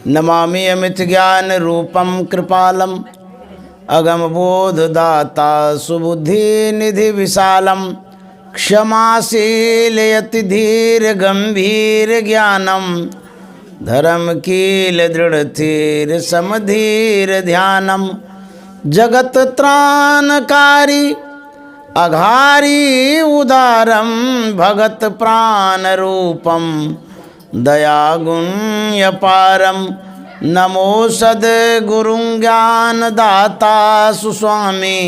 नमामि अमित ज्ञान रूपम कृपालम अगम बोधदाता सुबुद्धि निधि विशालम क्षमाशील यति धीर गंभीर ज्ञानम धर्म कील दृढ़ थीर समधीर ध्यानम जगत त्राणकारी अघारी उदारम भगत प्राण रूपम दया गुण्यपारम नमो सद्गुरुं ज्ञान दाता सुस्वामी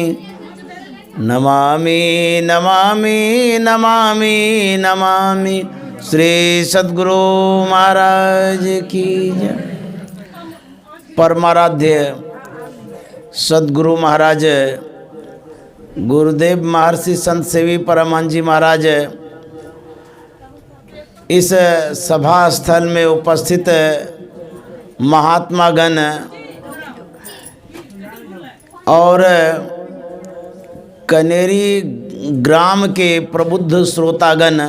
नमामि नमामि नमामि नमामि श्री सद्गुरु महाराज की जय। परमाराध्य सद्गुरु महाराज गुरुदेव महर्षि संत सेवी परमहंस जी महाराज इस सभा स्थल में उपस्थित महात्मागण और कनेरी ग्राम के प्रबुद्ध श्रोतागण,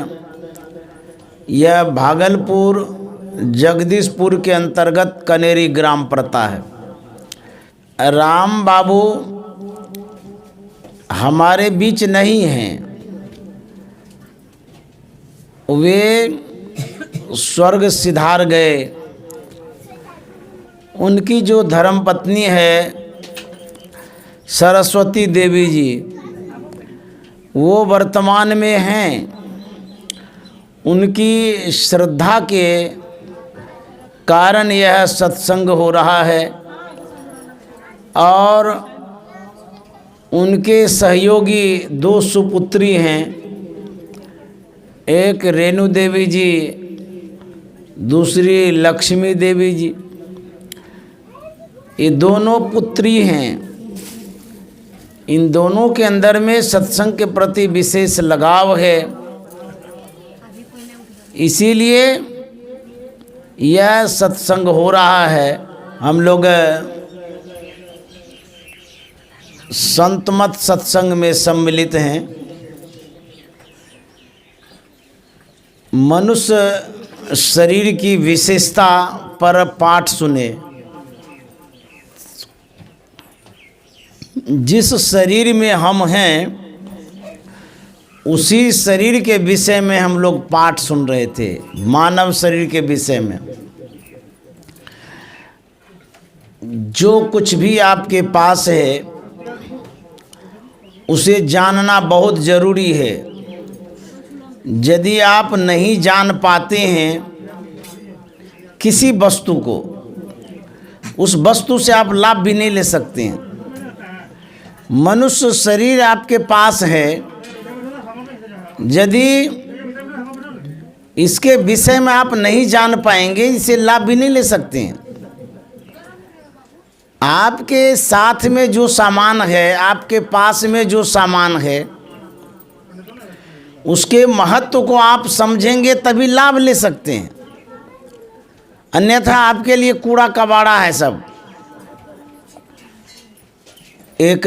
यह भागलपुर जगदीशपुर के अंतर्गत कनेरी ग्राम पड़ता है। राम बाबू हमारे बीच नहीं हैं, वे स्वर्ग सिधार गए। उनकी जो धर्मपत्नी है सरस्वती देवी जी, वो वर्तमान में हैं। उनकी श्रद्धा के कारण यह सत्संग हो रहा है और उनके सहयोगी दो सुपुत्री हैं, एक रेणु देवी जी, दूसरी लक्ष्मी देवी जी। ये दोनों पुत्री हैं। इन दोनों के अंदर में सत्संग के प्रति विशेष लगाव है, इसीलिए यह सत्संग हो रहा है। हम लोग संतमत सत्संग में सम्मिलित हैं। मनुष्य शरीर की विशेषता पर पाठ सुने। जिस शरीर में हम हैं उसी शरीर के विषय में हम लोग पाठ सुन रहे थे, मानव शरीर के विषय में। जो कुछ भी आपके पास है उसे जानना बहुत ज़रूरी है। यदि आप नहीं जान पाते हैं किसी वस्तु को, उस वस्तु से आप लाभ भी नहीं ले सकते हैं। मनुष्य शरीर आपके पास है, यदि इसके विषय में आप नहीं जान पाएंगे, इसे लाभ भी नहीं ले सकते हैं। आपके साथ में जो सामान है, आपके पास में जो सामान है, उसके महत्व को आप समझेंगे तभी लाभ ले सकते हैं, अन्यथा आपके लिए कूड़ा कबाड़ा है सब। एक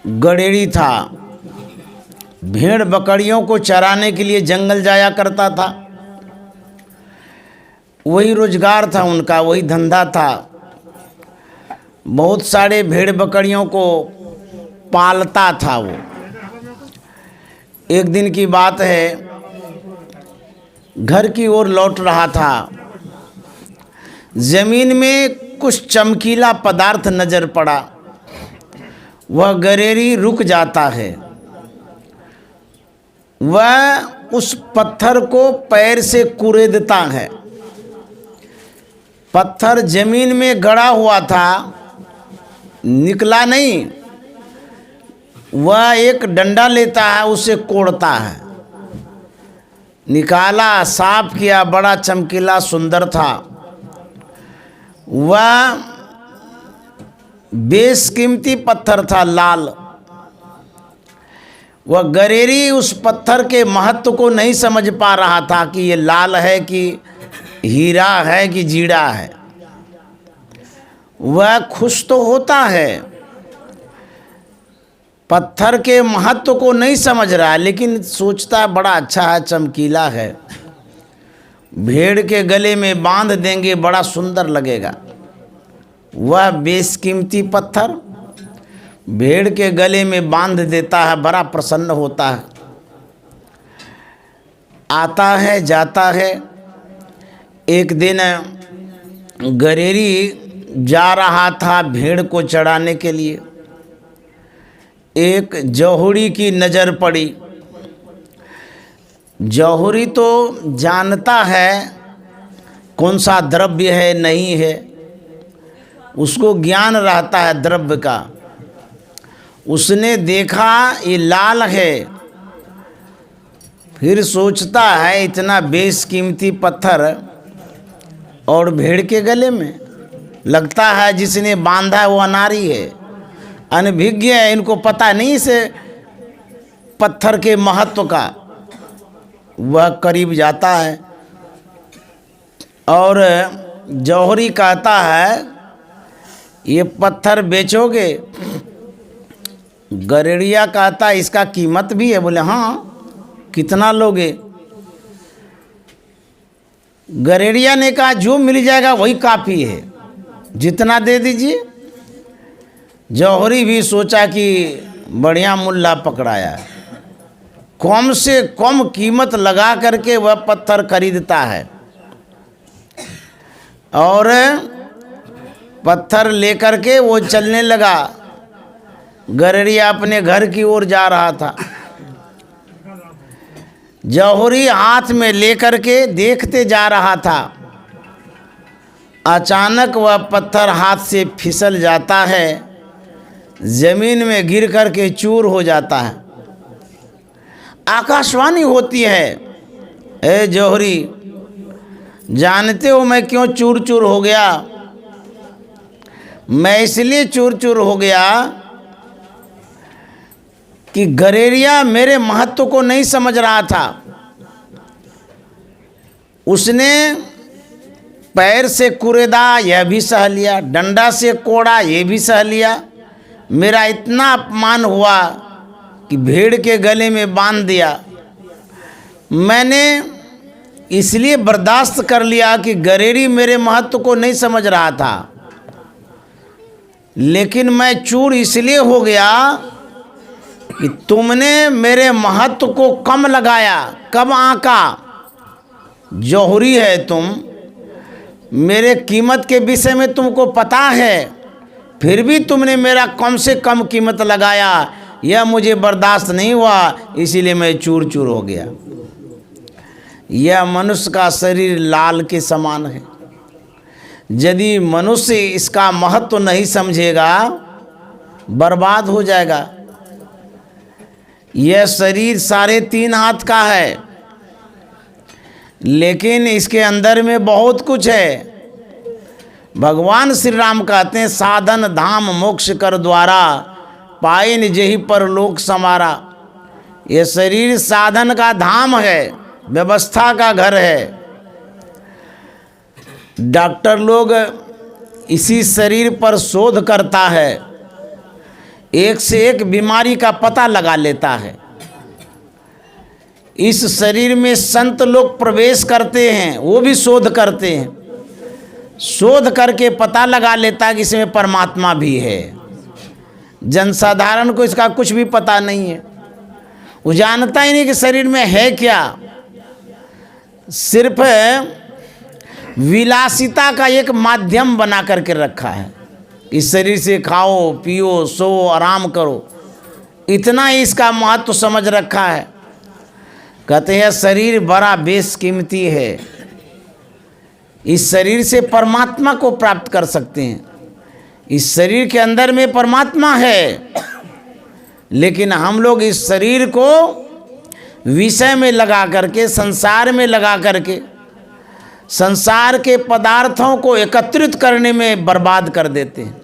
गडेरी था, भेड़ बकरियों को चराने के लिए जंगल जाया करता था। वही रोजगार था उनका, वही धंधा था। बहुत सारे भेड़ बकरियों को पालता था वो। एक दिन की बात है, घर की ओर लौट रहा था। जमीन में कुछ चमकीला पदार्थ नजर पड़ा। वह गडेरी रुक जाता है। वह उस पत्थर को पैर से कुरेदता है। पत्थर जमीन में गड़ा हुआ था, निकला नहीं। वह एक डंडा लेता है, उसे कोड़ता है। निकाला, साफ किया, बड़ा चमकीला सुंदर था। वह बेशकीमती पत्थर था, लाल। वह गडेरी उस पत्थर के महत्व को नहीं समझ पा रहा था कि ये लाल है कि हीरा है कि जीरा है। वह खुश तो होता है, पत्थर के महत्व को नहीं समझ रहा है, लेकिन सोचता है बड़ा अच्छा है, चमकीला है। भेड़ के गले में बांध देंगे, बड़ा सुंदर लगेगा। वह बेशकीमती पत्थर भेड़ के गले में बांध देता है, बड़ा प्रसन्न होता है। आता है जाता है। एक दिन गरेरी जा रहा था भेड़ को चराने के लिए। एक जौहरी की नज़र पड़ी। जौहरी तो जानता है कौन सा द्रव्य है नहीं है, उसको ज्ञान रहता है द्रव्य का। उसने देखा ये लाल है, फिर सोचता है इतना बेशकीमती पत्थर और भेड़ के गले में, लगता है जिसने बांधा है वो अनारी है, अनभिज्ञ है, इनको पता नहीं इसे पत्थर के महत्व का। वह करीब जाता है और जौहरी कहता है ये पत्थर बेचोगे? गरेड़िया कहता है इसका कीमत भी है। बोले हाँ, कितना लोगे? गरेड़िया ने कहा जो मिल जाएगा वही काफ़ी है, जितना दे दीजिए। जौहरी भी सोचा कि बढ़िया मुल्ला पकड़ाया है, कम से कम कीमत लगा करके वह पत्थर खरीदता है और पत्थर लेकर के वो चलने लगा। गरेड़िया अपने घर की ओर जा रहा था। जौहरी हाथ में लेकर के देखते जा रहा था। अचानक वह पत्थर हाथ से फिसल जाता है, जमीन में गिर कर के चूर हो जाता है। आकाशवाणी होती है, ए जौहरी, जानते हो मैं क्यों चूर चूर हो गया? मैं इसलिए चूर चूर हो गया कि गरेड़िया मेरे महत्व को नहीं समझ रहा था। उसने पैर से कुरेदा यह भी सह लिया, डंडा से कोड़ा ये भी सह लिया। मेरा इतना अपमान हुआ कि भेड़ के गले में बांध दिया। मैंने इसलिए बर्दाश्त कर लिया कि गरेड़ी मेरे महत्व को नहीं समझ रहा था, लेकिन मैं चूर इसलिए हो गया कि तुमने मेरे महत्व को कम लगाया। कब आंका? जौहरी है तुम, मेरे कीमत के विषय में तुमको पता है, फिर भी तुमने मेरा कम से कम कीमत लगाया। यह मुझे बर्दाश्त नहीं हुआ, इसीलिए मैं चूर चूर हो गया। यह मनुष्य का शरीर लाल के समान है। यदि मनुष्य इसका महत्व नहीं समझेगा, बर्बाद हो जाएगा। यह शरीर 3.5 हाथ का है, लेकिन इसके अंदर में बहुत कुछ है। भगवान श्री राम कहते हैं साधन धाम मोक्ष कर द्वारा, पाए निजहि पर लोक समारा। ये शरीर साधन का धाम है, व्यवस्था का घर है। डॉक्टर लोग इसी शरीर पर शोध करता है, एक से एक बीमारी का पता लगा लेता है। इस शरीर में संत लोग प्रवेश करते हैं, वो भी शोध करते हैं, शोध करके पता लगा लेता है कि इसमें परमात्मा भी है। जनसाधारण को इसका कुछ भी पता नहीं है, वो जानता ही नहीं कि शरीर में है क्या। सिर्फ विलासिता का एक माध्यम बना करके रखा है। इस शरीर से खाओ पियो सो आराम करो, इतना ही इसका महत्व समझ रखा है। कहते हैं शरीर बड़ा बेशकीमती है, इस शरीर से परमात्मा को प्राप्त कर सकते हैं। इस शरीर के अंदर में परमात्मा है, लेकिन हम लोग इस शरीर को विषय में लगा करके, संसार में लगा करके, संसार के पदार्थों को एकत्रित करने में बर्बाद कर देते हैं।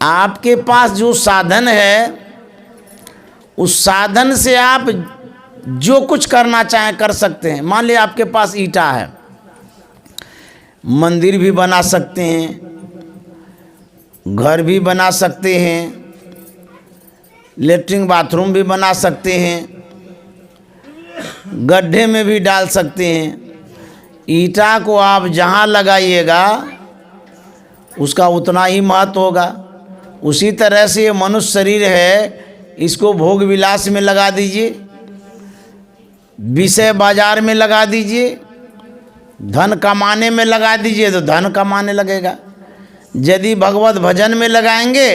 आपके पास जो साधन है, उस साधन से आप जो कुछ करना चाहें कर सकते हैं। मान लिया आपके पास ईंटा है, मंदिर भी बना सकते हैं, घर भी बना सकते हैं, लेटरिन बाथरूम भी बना सकते हैं, गड्ढे में भी डाल सकते हैं। ईंटा को आप जहाँ लगाइएगा उसका उतना ही महत्व होगा। उसी तरह से ये मनुष्य शरीर है, इसको भोग विलास में लगा दीजिए, विषय बाजार में लगा दीजिए, धन कमाने में लगा दीजिए तो धन कमाने लगेगा। यदि भगवत भजन में लगाएंगे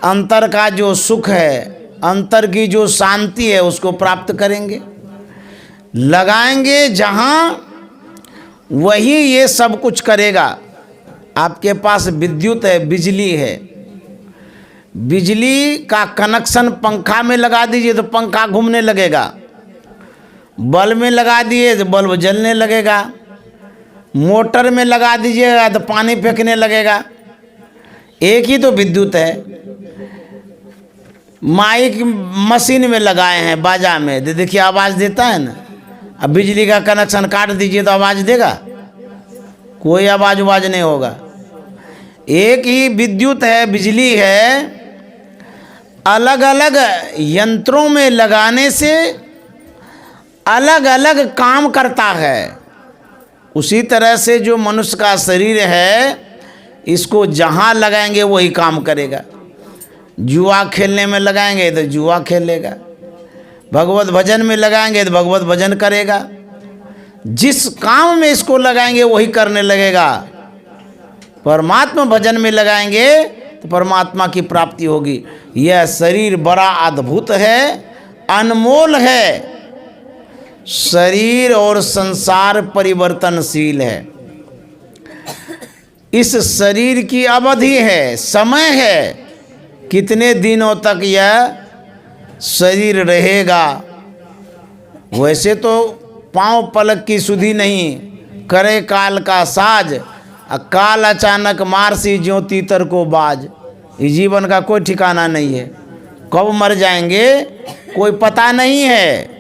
अंतर का जो सुख है, अंतर की जो शांति है उसको प्राप्त करेंगे। लगाएंगे जहाँ वही ये सब कुछ करेगा। आपके पास विद्युत है, बिजली है, बिजली का कनेक्शन पंखा में लगा दीजिए तो पंखा घूमने लगेगा, बल्ब में लगा दिए तो बल्ब जलने लगेगा, मोटर में लगा दीजिएगा तो पानी फेंकने लगेगा। एक ही तो विद्युत है। माइक मशीन में लगाए हैं, बाजा में, तो देखिए आवाज़ देता है ना। अब बिजली का कनेक्शन काट दीजिए तो आवाज़ देगा? कोई आवाज़ नहीं होगा। एक ही विद्युत है, बिजली है। अलग अलग यंत्रों में लगाने से अलग अलग काम करता है। उसी तरह से जो मनुष्य का शरीर है, इसको जहाँ लगाएंगे वही काम करेगा। जुआ खेलने में लगाएंगे तो जुआ खेलेगा, भगवत भजन में लगाएंगे तो भगवत भजन करेगा। जिस काम में इसको लगाएंगे वही करने लगेगा। परमात्मा भजन में लगाएंगे तो परमात्मा की प्राप्ति होगी। यह शरीर बड़ा अद्भुत है, अनमोल है। शरीर और संसार परिवर्तनशील है। इस शरीर की अवधि है, समय है, कितने दिनों तक यह शरीर रहेगा। वैसे तो पांव पलक की सुधि नहीं, करे काल का साज, काल अचानक मारसी ज्यों तीतर को बाज। इस जीवन का कोई ठिकाना नहीं है, कब मर जाएंगे कोई पता नहीं है।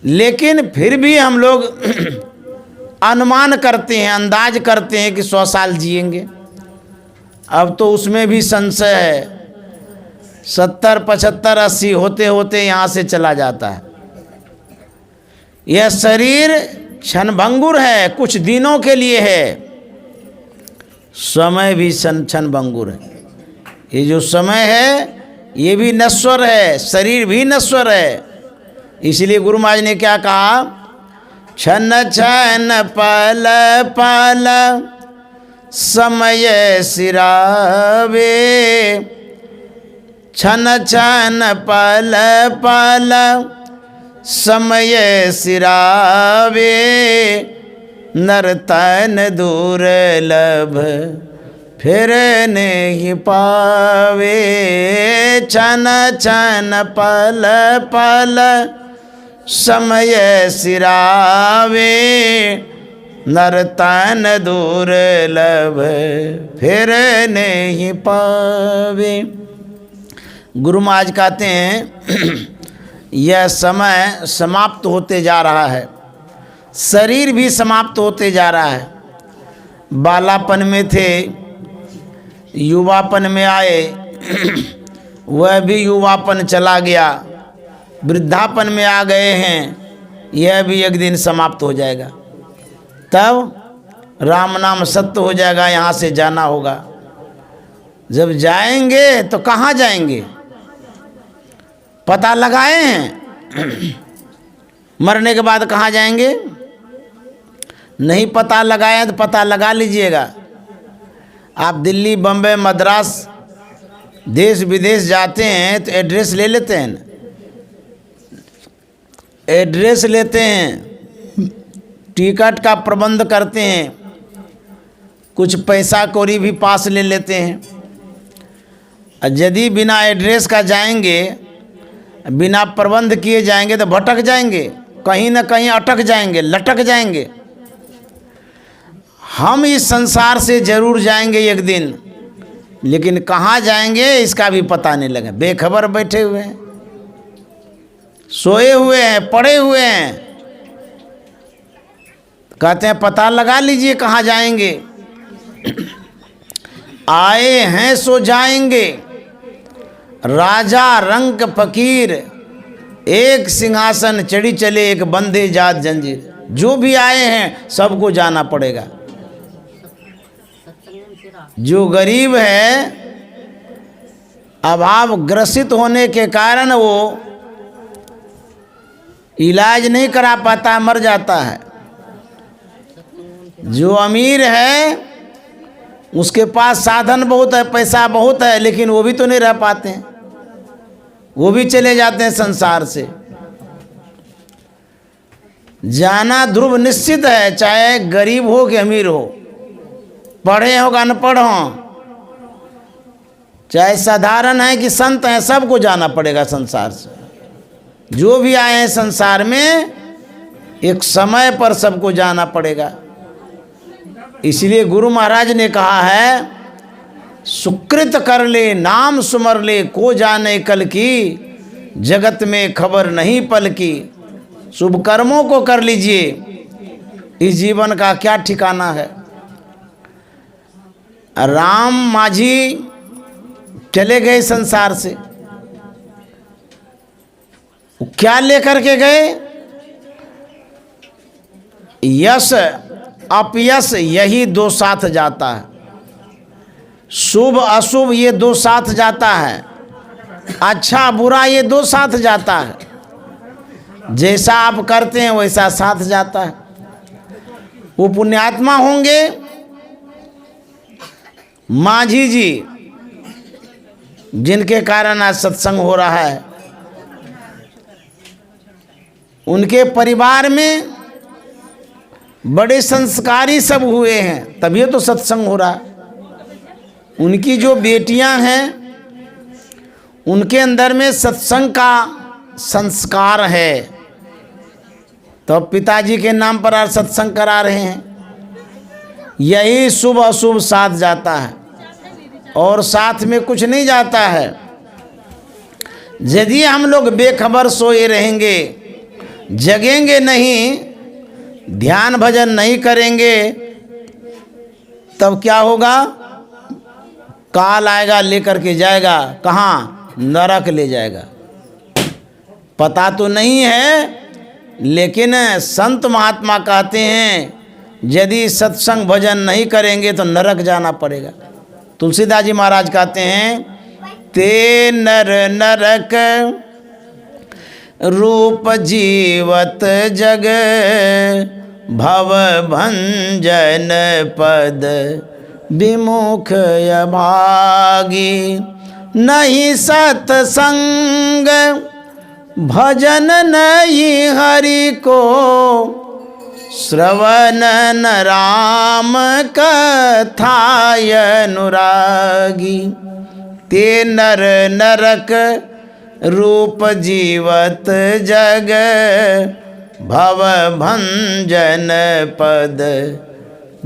लेकिन फिर भी हम लोग अनुमान करते हैं, अंदाज करते हैं कि 100 साल जिएंगे। अब तो उसमें भी संशय है, 70, 75, 80 होते होते यहाँ से चला जाता है। यह शरीर क्षणभंगुर है, कुछ दिनों के लिए है। समय भी क्षणभंगुर है। ये जो समय है ये भी नश्वर है, शरीर भी नश्वर है। इसलिए गुरु महाराज ने क्या कहा, क्षण क्षण पल पल समय सिरावे, क्षण क्षण पल पल समय सिरावे, नर्तन दुर्लभ फिर नहीं पावे, क्षण क्षण पल पल समय सिरावे, नर्तन दुर्लभ फिर नहीं पावे। गुरु महाराज कहते हैं यह समय समाप्त होते जा रहा है, शरीर भी समाप्त होते जा रहा है। बालापन में थे, युवापन में आए, वह भी युवापन चला गया, वृद्धापन में आ गए हैं, यह भी एक दिन समाप्त हो जाएगा। तब राम नाम सत्य हो जाएगा, यहाँ से जाना होगा। जब जाएंगे तो कहाँ जाएंगे, पता लगाए हैं? मरने के बाद कहाँ जाएंगे? नहीं पता लगाए तो पता लगा लीजिएगा। आप दिल्ली, बम्बई, मद्रास, देश विदेश जाते हैं तो एड्रेस ले लेते हैं, एड्रेस लेते हैं, टिकट का प्रबंध करते हैं, कुछ पैसा कौड़ी भी पास ले लेते हैं। और यदि बिना एड्रेस का जाएंगे, बिना प्रबंध किए जाएंगे तो भटक जाएंगे, कहीं ना कहीं अटक जाएंगे, लटक जाएंगे। हम इस संसार से जरूर जाएंगे एक दिन, लेकिन कहाँ जाएंगे इसका भी पता नहीं लगा। बेखबर बैठे हुए हैं, सोए हुए हैं, पड़े हुए हैं। कहते हैं पता लगा लीजिए कहाँ जाएंगे। आए हैं सो जाएंगे, राजा रंक फकीर एक सिंहासन चढ़ी चले एक बंधे जात जंजीर। जो भी आए हैं सबको जाना पड़ेगा। जो गरीब है, अभाव ग्रसित होने के कारण वो इलाज नहीं करा पाता, मर जाता है। जो अमीर है उसके पास साधन बहुत है, पैसा बहुत है, लेकिन वो भी तो नहीं रह पाते हैं, वो भी चले जाते हैं संसार से। जाना ध्रुव निश्चित है, चाहे गरीब हो कि अमीर हो, पढ़े हो कि अनपढ़ हो, चाहे साधारण है कि संत हैं, सबको जाना पड़ेगा संसार से। जो भी आए हैं संसार में एक समय पर सबको जाना पड़ेगा। इसलिए गुरु महाराज ने कहा है, सुकृत कर ले नाम सुमर ले, को जाने कल की जगत में खबर नहीं पल की। शुभ कर्मों को कर लीजिए, इस जीवन का क्या ठिकाना है। राम माझी चले गए संसार से, क्या लेकर के गए? यश अपयश यही दो साथ जाता है, शुभ अशुभ ये दो साथ जाता है, अच्छा बुरा ये दो साथ जाता है। जैसा आप करते हैं वैसा साथ जाता है। वो पुण्यात्मा होंगे माझी जी, जिनके कारण आज सत्संग हो रहा है। उनके परिवार में बड़े संस्कारी सब हुए हैं, तभी तो सत्संग हो रहा है। उनकी जो बेटियां हैं उनके अंदर में सत्संग का संस्कार है, तो पिताजी के नाम पर आज सत्संग करा रहे हैं। यही शुभ अशुभ साथ जाता है, और साथ में कुछ नहीं जाता है। यदि हम लोग बेखबर सोए रहेंगे, जगेंगे नहीं, ध्यान भजन नहीं करेंगे, तब क्या होगा? काल आएगा लेकर के जाएगा, कहाँ? नरक ले जाएगा। पता तो नहीं है, लेकिन संत महात्मा कहते हैं यदि सत्संग भजन नहीं करेंगे तो नरक जाना पड़ेगा। तुलसीदास जी महाराज कहते हैं, ते नर नरक रूप जीवत जग, भव भंजन पद विमुख अभागी। नहीं सत्संग भजन नहीं हरि को, श्रवण न राम कथाय अनुरागी। ते नर नरक रूप जीवत जग, भव भंजन पद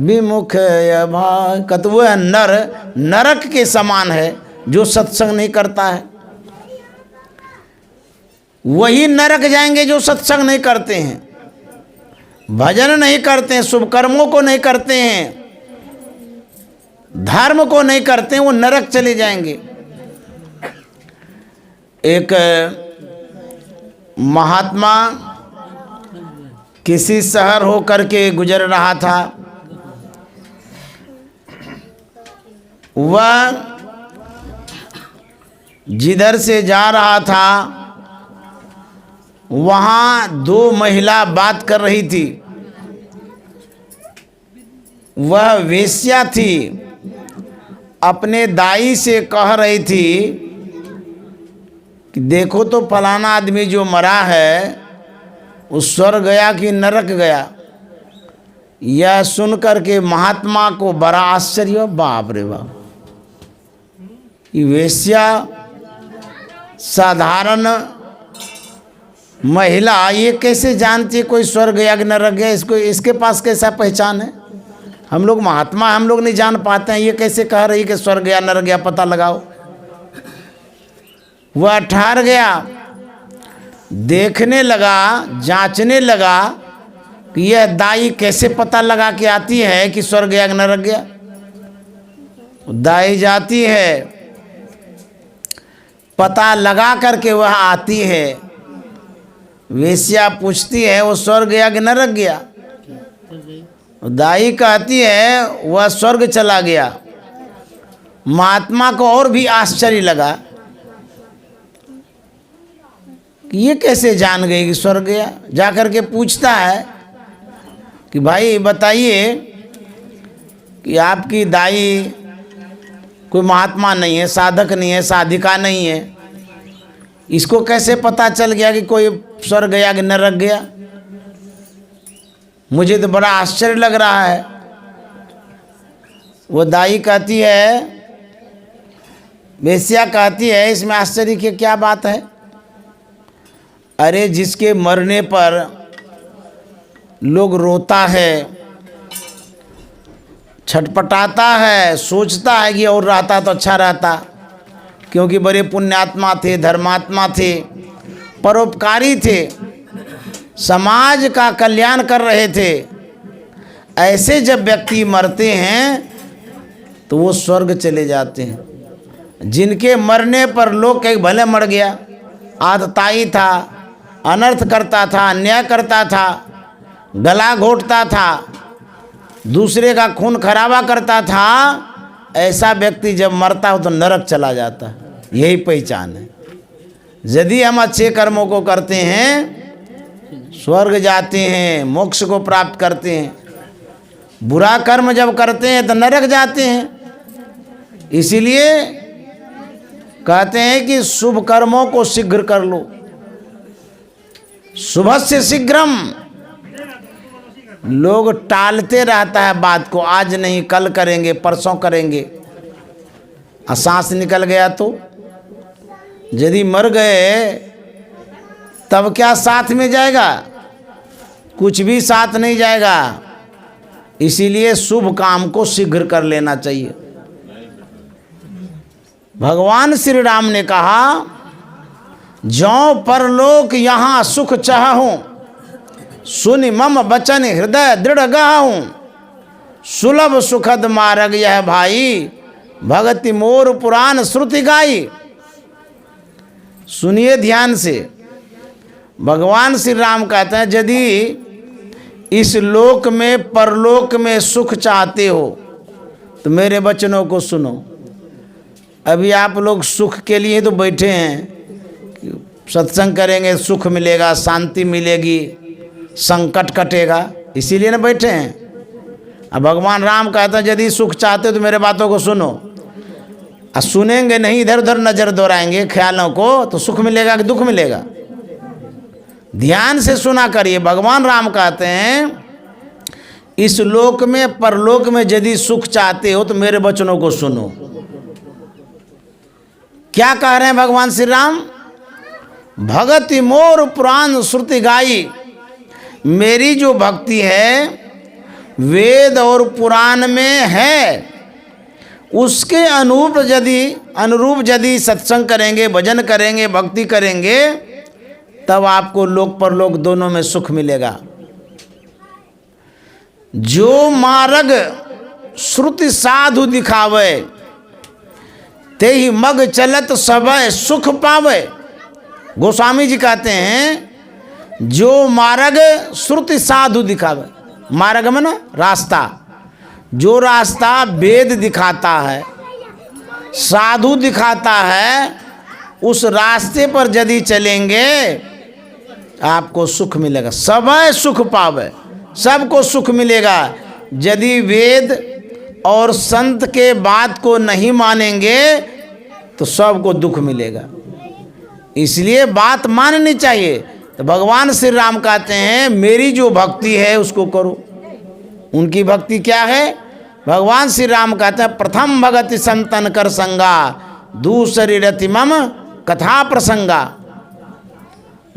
विमुख अभाग। कतु नर नरक के समान है जो सत्संग नहीं करता है। वही नरक जाएंगे जो सत्संग नहीं करते हैं, भजन नहीं करते हैं, शुभ कर्मों को नहीं करते हैं, धर्म को नहीं करते हैं, वो नरक चले जाएंगे। एक महात्मा किसी शहर होकर के गुजर रहा था। वह जिधर से जा रहा था वहाँ दो महिला बात कर रही थी। वह वेश्या थी, अपने दाई से कह रही थी कि देखो तो फलाना आदमी जो मरा है वो स्वर्ग गया कि नरक गया। यह सुनकर के महात्मा को बड़ा आश्चर्य, बाप रे बाप, ये वेश्या साधारण महिला ये कैसे जानती है कोई स्वर्ग गया कि नरक गया? इसको इसके पास कैसा पहचान है? हम लोग महात्मा, हम लोग नहीं जान पाते हैं, ये कैसे कह रही कि स्वर्ग गया नरक गया, पता लगाओ। वह ठहर गया, देखने लगा, जांचने लगा कि यह दाई कैसे पता लगा के आती है कि स्वर्ग गया कि नरक गया। दाई जाती है, पता लगा करके वह आती है वेश्या पूछती है वो स्वर्ग गया कि नरक गया? दाई कहती है वह स्वर्ग चला गया। महात्मा को और भी आश्चर्य लगा कि ये कैसे जान गई कि स्वर्ग गया। जाकर के पूछता है कि भाई बताइए कि आपकी दाई कोई महात्मा नहीं है, साधक नहीं है, साधिका नहीं है, इसको कैसे पता चल गया कि कोई स्वर्ग गया कि नरक गया? मुझे तो बड़ा आश्चर्य लग रहा है। वो दाई कहती है, वेश्या कहती है, इसमें आश्चर्य की क्या बात है? अरे जिसके मरने पर लोग रोता है, छटपटाता है, सोचता है कि और रहता तो अच्छा रहता, क्योंकि बड़े पुण्यात्मा थे, धर्मात्मा थे, परोपकारी थे, समाज का कल्याण कर रहे थे। ऐसे जब व्यक्ति मरते हैं तो वो स्वर्ग चले जाते हैं। जिनके मरने पर लोग कहीं भले मर गया, आतताई था, अनर्थ करता था, अन्याय करता था, गला घोंटता था, दूसरे का खून खराबा करता था, ऐसा व्यक्ति जब मरता हो तो नरक चला जाता है। यही पहचान है। यदि हम अच्छे कर्मों को करते हैं स्वर्ग जाते हैं, मोक्ष को प्राप्त करते हैं। बुरा कर्म जब करते हैं तो नरक जाते हैं। इसीलिए कहते हैं कि शुभ कर्मों को शीघ्र कर लो। शुभस्य शीघ्रम। लोग टालते रहता है बात को, आज नहीं कल करेंगे, परसों करेंगे। सांस निकल गया तो यदि मर गए तब क्या साथ में जाएगा? कुछ भी साथ नहीं जाएगा। इसीलिए शुभ काम को शीघ्र कर लेना चाहिए। भगवान श्री राम ने कहा, जो परलोक यहाँ सुख चाहूं, सुनि मम बचन हृदय दृढ़ गाहूं, सुलभ सुखद मार्ग यह भाई, भगति मोर पुराण श्रुति गाई। सुनिए ध्यान से। भगवान श्री राम कहते हैं, यदि इस लोक में परलोक में सुख चाहते हो तो मेरे वचनों को सुनो। अभी आप लोग सुख के लिए तो बैठे हैं, सत्संग करेंगे सुख मिलेगा, शांति मिलेगी, संकट कटेगा, इसीलिए ना बैठे हैं। अब भगवान राम कहते हैं, यदि सुख चाहते हो तो मेरे बातों को सुनो। और सुनेंगे नहीं, इधर उधर नजर दौड़ाएंगे ख्यालों को, तो सुख मिलेगा कि दुख मिलेगा? ध्यान से सुना करिए। भगवान राम कहते हैं, इस लोक में परलोक में यदि सुख चाहते हो तो मेरे वचनों को सुनो। क्या कह रहे हैं भगवान श्री राम? भगति मोर पुराण श्रुति गाई। मेरी जो भक्ति है वेद और पुराण में है, उसके अनुरूप यदि सत्संग करेंगे, भजन करेंगे, भक्ति करेंगे, तब आपको लोक परलोक दोनों में सुख मिलेगा। जो मार्ग श्रुति साधु दिखावे, ते ही मग चलत सबय सुख पावे। गोस्वामी जी कहते हैं, जो मार्ग श्रुति साधु दिखावे, मार्ग में ना रास्ता, जो रास्ता वेद दिखाता है, साधु दिखाता है, उस रास्ते पर यदि चलेंगे आपको सुख मिलेगा। सबय सुख पावे, सबको सुख मिलेगा। यदि वेद और संत के बात को नहीं मानेंगे तो सबको दुख मिलेगा। इसलिए बात माननी चाहिए। तो भगवान श्री राम कहते हैं, मेरी जो भक्ति है उसको करो। उनकी भक्ति क्या है? भगवान श्री राम कहते हैं, प्रथम भगति संतन कर संगा, दूसरी रति मम कथा प्रसंगा।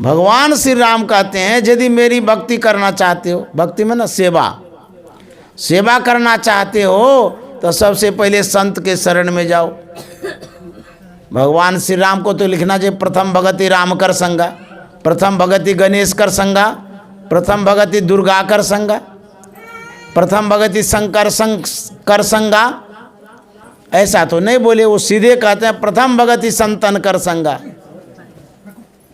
भगवान श्री राम कहते हैं, यदि मेरी भक्ति करना चाहते हो, भक्ति में ना सेवा करना चाहते हो, तो सबसे पहले संत के शरण में जाओ। भगवान श्री राम को तो लिखना चाहिए, प्रथम भगति राम कर संगा, प्रथम भगति गणेश कर संगा, प्रथम भगति दुर्गा कर संगा, प्रथम भगति शंकर कर संगा। ऐसा तो नहीं बोले, वो सीधे कहते हैं प्रथम भगति संतन कर संगा।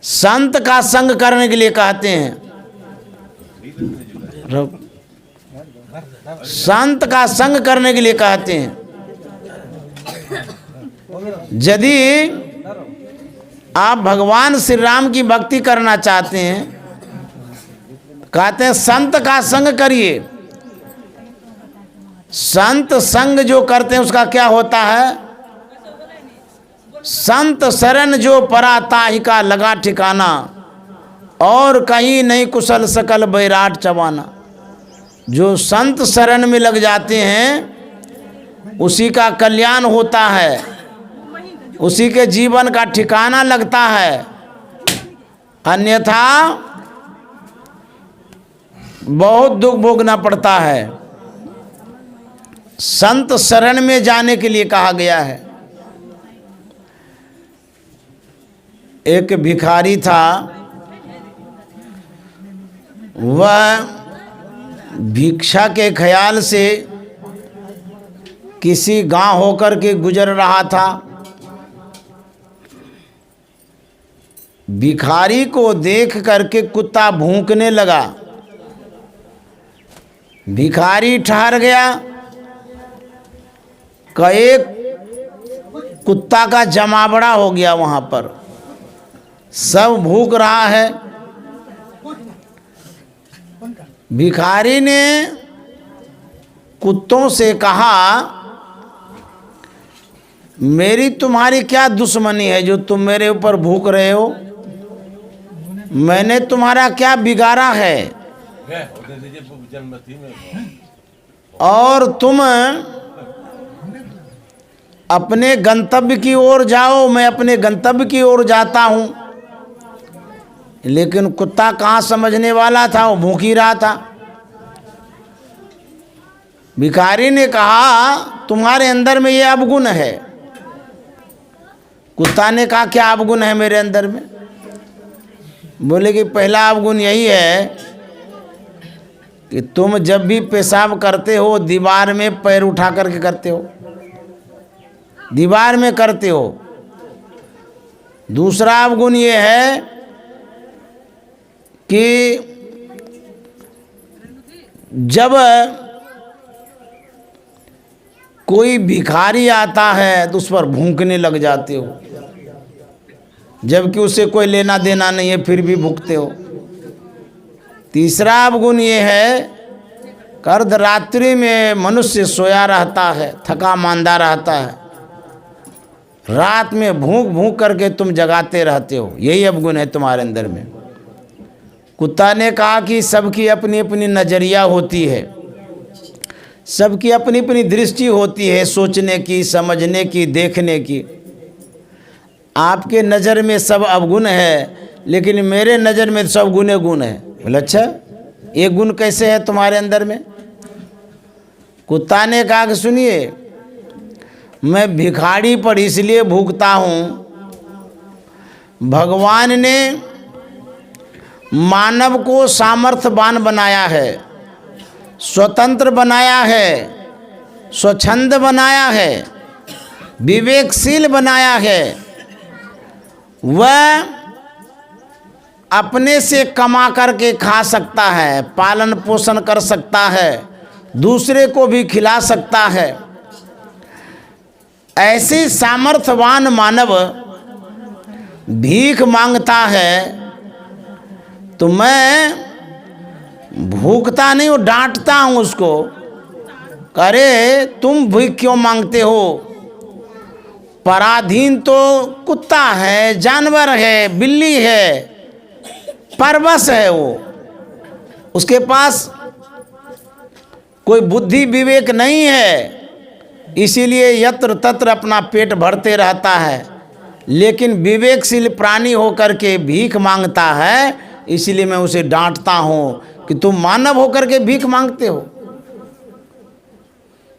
संत का संग करने के लिए कहते हैं। संत का संग करने के लिए कहते हैं। यदि आप भगवान श्री राम की भक्ति करना चाहते हैं, कहते हैं संत का संग करिए। संत संग जो करते हैं उसका क्या होता है? संत शरण जो परा ताहि का लगा ठिकाना, और कहीं नहीं कुशल सकल बैराट चबाना। जो संत शरण में लग जाते हैं उसी का कल्याण होता है, उसी के जीवन का ठिकाना लगता है। अन्यथा बहुत दुख भोगना पड़ता है। संत शरण में जाने के लिए कहा गया है। एक भिखारी था, वह भिक्षा के ख्याल से किसी गांव होकर के गुजर रहा था। भिखारी को देख करके कुत्ता भौंकने लगा। भिखारी ठहर गया। एक कुत्ता का जमावड़ा हो गया वहां पर, सब भूख रहा है। भिखारी ने कुत्तों से कहा, मेरी तुम्हारी क्या दुश्मनी है जो तुम मेरे ऊपर भूख रहे हो? मैंने तुम्हारा क्या बिगाड़ा है? और तुम अपने गंतव्य की ओर जाओ, मैं अपने गंतव्य की ओर जाता हूँ। लेकिन कुत्ता कहाँ समझने वाला था, वो भूख ही रहा था। भिखारी ने कहा, तुम्हारे अंदर में ये अवगुण है। कुत्ता ने कहा, क्या अवगुण है मेरे अंदर में? बोले कि पहला अवगुण यही है कि तुम जब भी पेशाब करते हो दीवार में पैर उठा करके करते हो, दीवार में करते हो। दूसरा अवगुण ये है कि जब कोई भिखारी आता है तो उस पर भूखने लग जाते हो, जबकि उससे कोई लेना देना नहीं है, फिर भी भूखते हो। तीसरा अवगुण ये है कि अर्धरात्रि में मनुष्य सोया रहता है, थका मांदा रहता है, रात में भूख भूख करके तुम जगाते रहते हो। यही अवगुण है तुम्हारे अंदर में। कुत्ता ने कहा कि सबकी अपनी अपनी नज़रिया होती है, सबकी अपनी अपनी दृष्टि होती है, सोचने की, समझने की, देखने की। आपके नज़र में सब अवगुण है, लेकिन मेरे नज़र में सब गुणे गुण है। बोले अच्छा, ये गुण कैसे है तुम्हारे अंदर में? कुत्ता ने कहा कि सुनिए, मैं भिखारी पर इसलिए भूखता हूँ, भगवान ने मानव को सामर्थ्यवान बनाया है, स्वतंत्र बनाया है, स्वच्छंद बनाया है, विवेकशील बनाया है। वह अपने से कमा करके खा सकता है, पालन पोषण कर सकता है, दूसरे को भी खिला सकता है। ऐसे सामर्थ्यवान मानव भीख मांगता है तो मैं भूखता नहीं, वो डांटता हूँ उसको, अरे तुम भीख क्यों मांगते हो? पराधीन तो कुत्ता है, जानवर है, बिल्ली है, परवश है, वो उसके पास कोई बुद्धि विवेक नहीं है, इसीलिए यत्र तत्र अपना पेट भरते रहता है। लेकिन विवेकशील प्राणी होकर के भीख मांगता है, इसीलिए मैं उसे डांटता हूँ कि तुम मानव होकर के भीख मांगते हो।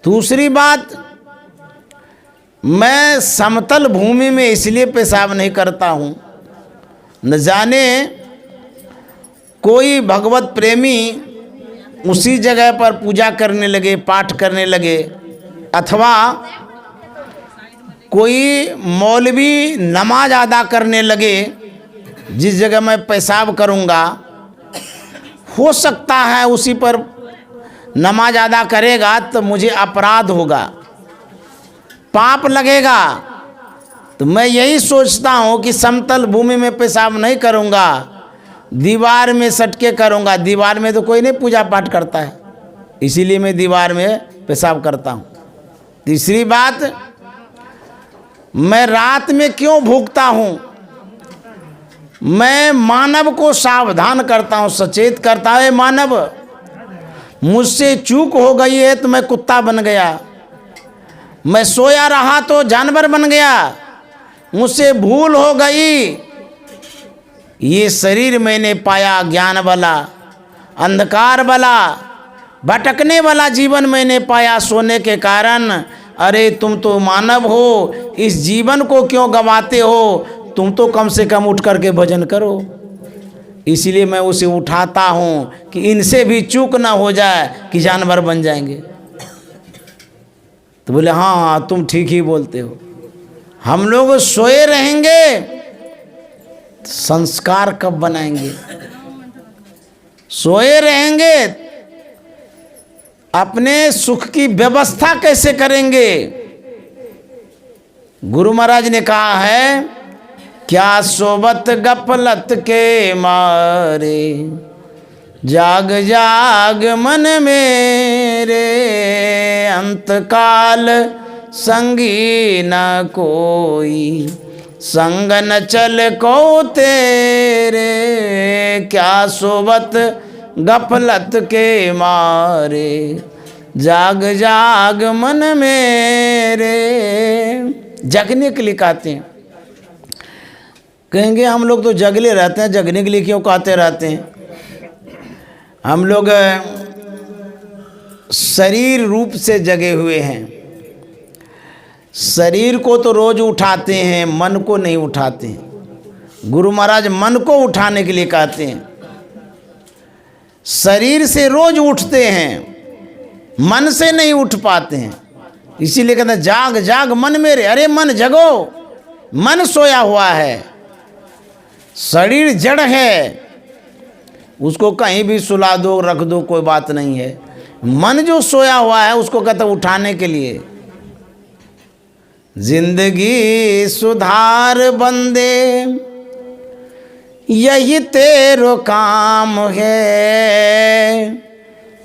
दूसरी बात, मैं समतल भूमि में इसलिए पेशाब नहीं करता हूँ, न जाने कोई भगवत प्रेमी उसी जगह पर पूजा करने लगे, पाठ करने लगे, अथवा कोई मौलवी नमाज अदा करने लगे, जिस जगह मैं पेशाब करूँगा, हो सकता है उसी पर नमाज अदा करेगा तो मुझे अपराध होगा, पाप लगेगा। तो मैं यही सोचता हूँ कि समतल भूमि में पेशाब नहीं करूँगा, दीवार में सट के करूँगा। दीवार में तो कोई नहीं पूजा पाठ करता है, इसीलिए मैं दीवार में पेशाब करता हूँ। तीसरी बात, मैं रात में क्यों भूखता हूँ? मैं मानव को सावधान करता हूँ, सचेत करता है। मानव, मुझसे चूक हो गई है तो मैं कुत्ता बन गया, मैं सोया रहा तो जानवर बन गया, मुझसे भूल हो गई। ये शरीर मैंने पाया ज्ञान वाला, अंधकार वाला, भटकने वाला जीवन मैंने पाया सोने के कारण। अरे तुम तो मानव हो, इस जीवन को क्यों गंवाते हो? तुम तो कम से कम उठ करके भजन करो। इसीलिए मैं उसे उठाता हूँ कि इनसे भी चूक ना हो जाए कि जानवर बन जाएंगे। तो बोले हाँ हाँ तुम ठीक ही बोलते हो। हम लोग सोए रहेंगे, संस्कार कब बनाएंगे? सोए रहेंगे, अपने सुख की व्यवस्था कैसे करेंगे? गुरु महाराज ने कहा है, क्या सोबत गफलत के मारे, जाग जाग मन मेरे, अंतकाल संगी न कोई, संग न चल को तेरे। क्या सोबत गफलत के मारे, जाग जाग मन मेरे। जगने के लिए कहते हैं। कहेंगे हम लोग तो जगले रहते हैं, जगने के लिए क्यों कहते रहते हैं? हम लोग शरीर रूप से जगे हुए हैं, शरीर को तो रोज उठाते हैं, मन को नहीं उठाते हैं। गुरु महाराज मन को उठाने के लिए कहते हैं। शरीर से रोज उठते हैं, मन से नहीं उठ पाते हैं। इसीलिए कहते हैं जाग जाग मन मेरे। अरे मन जगो, मन सोया हुआ है, शरीर जड़ है, उसको कहीं भी सुला दो रख दो, कोई बात नहीं है। मन जो सोया हुआ है उसको कहते हैं उठाने के लिए। जिंदगी सुधार बंदे, यही तेरो काम है।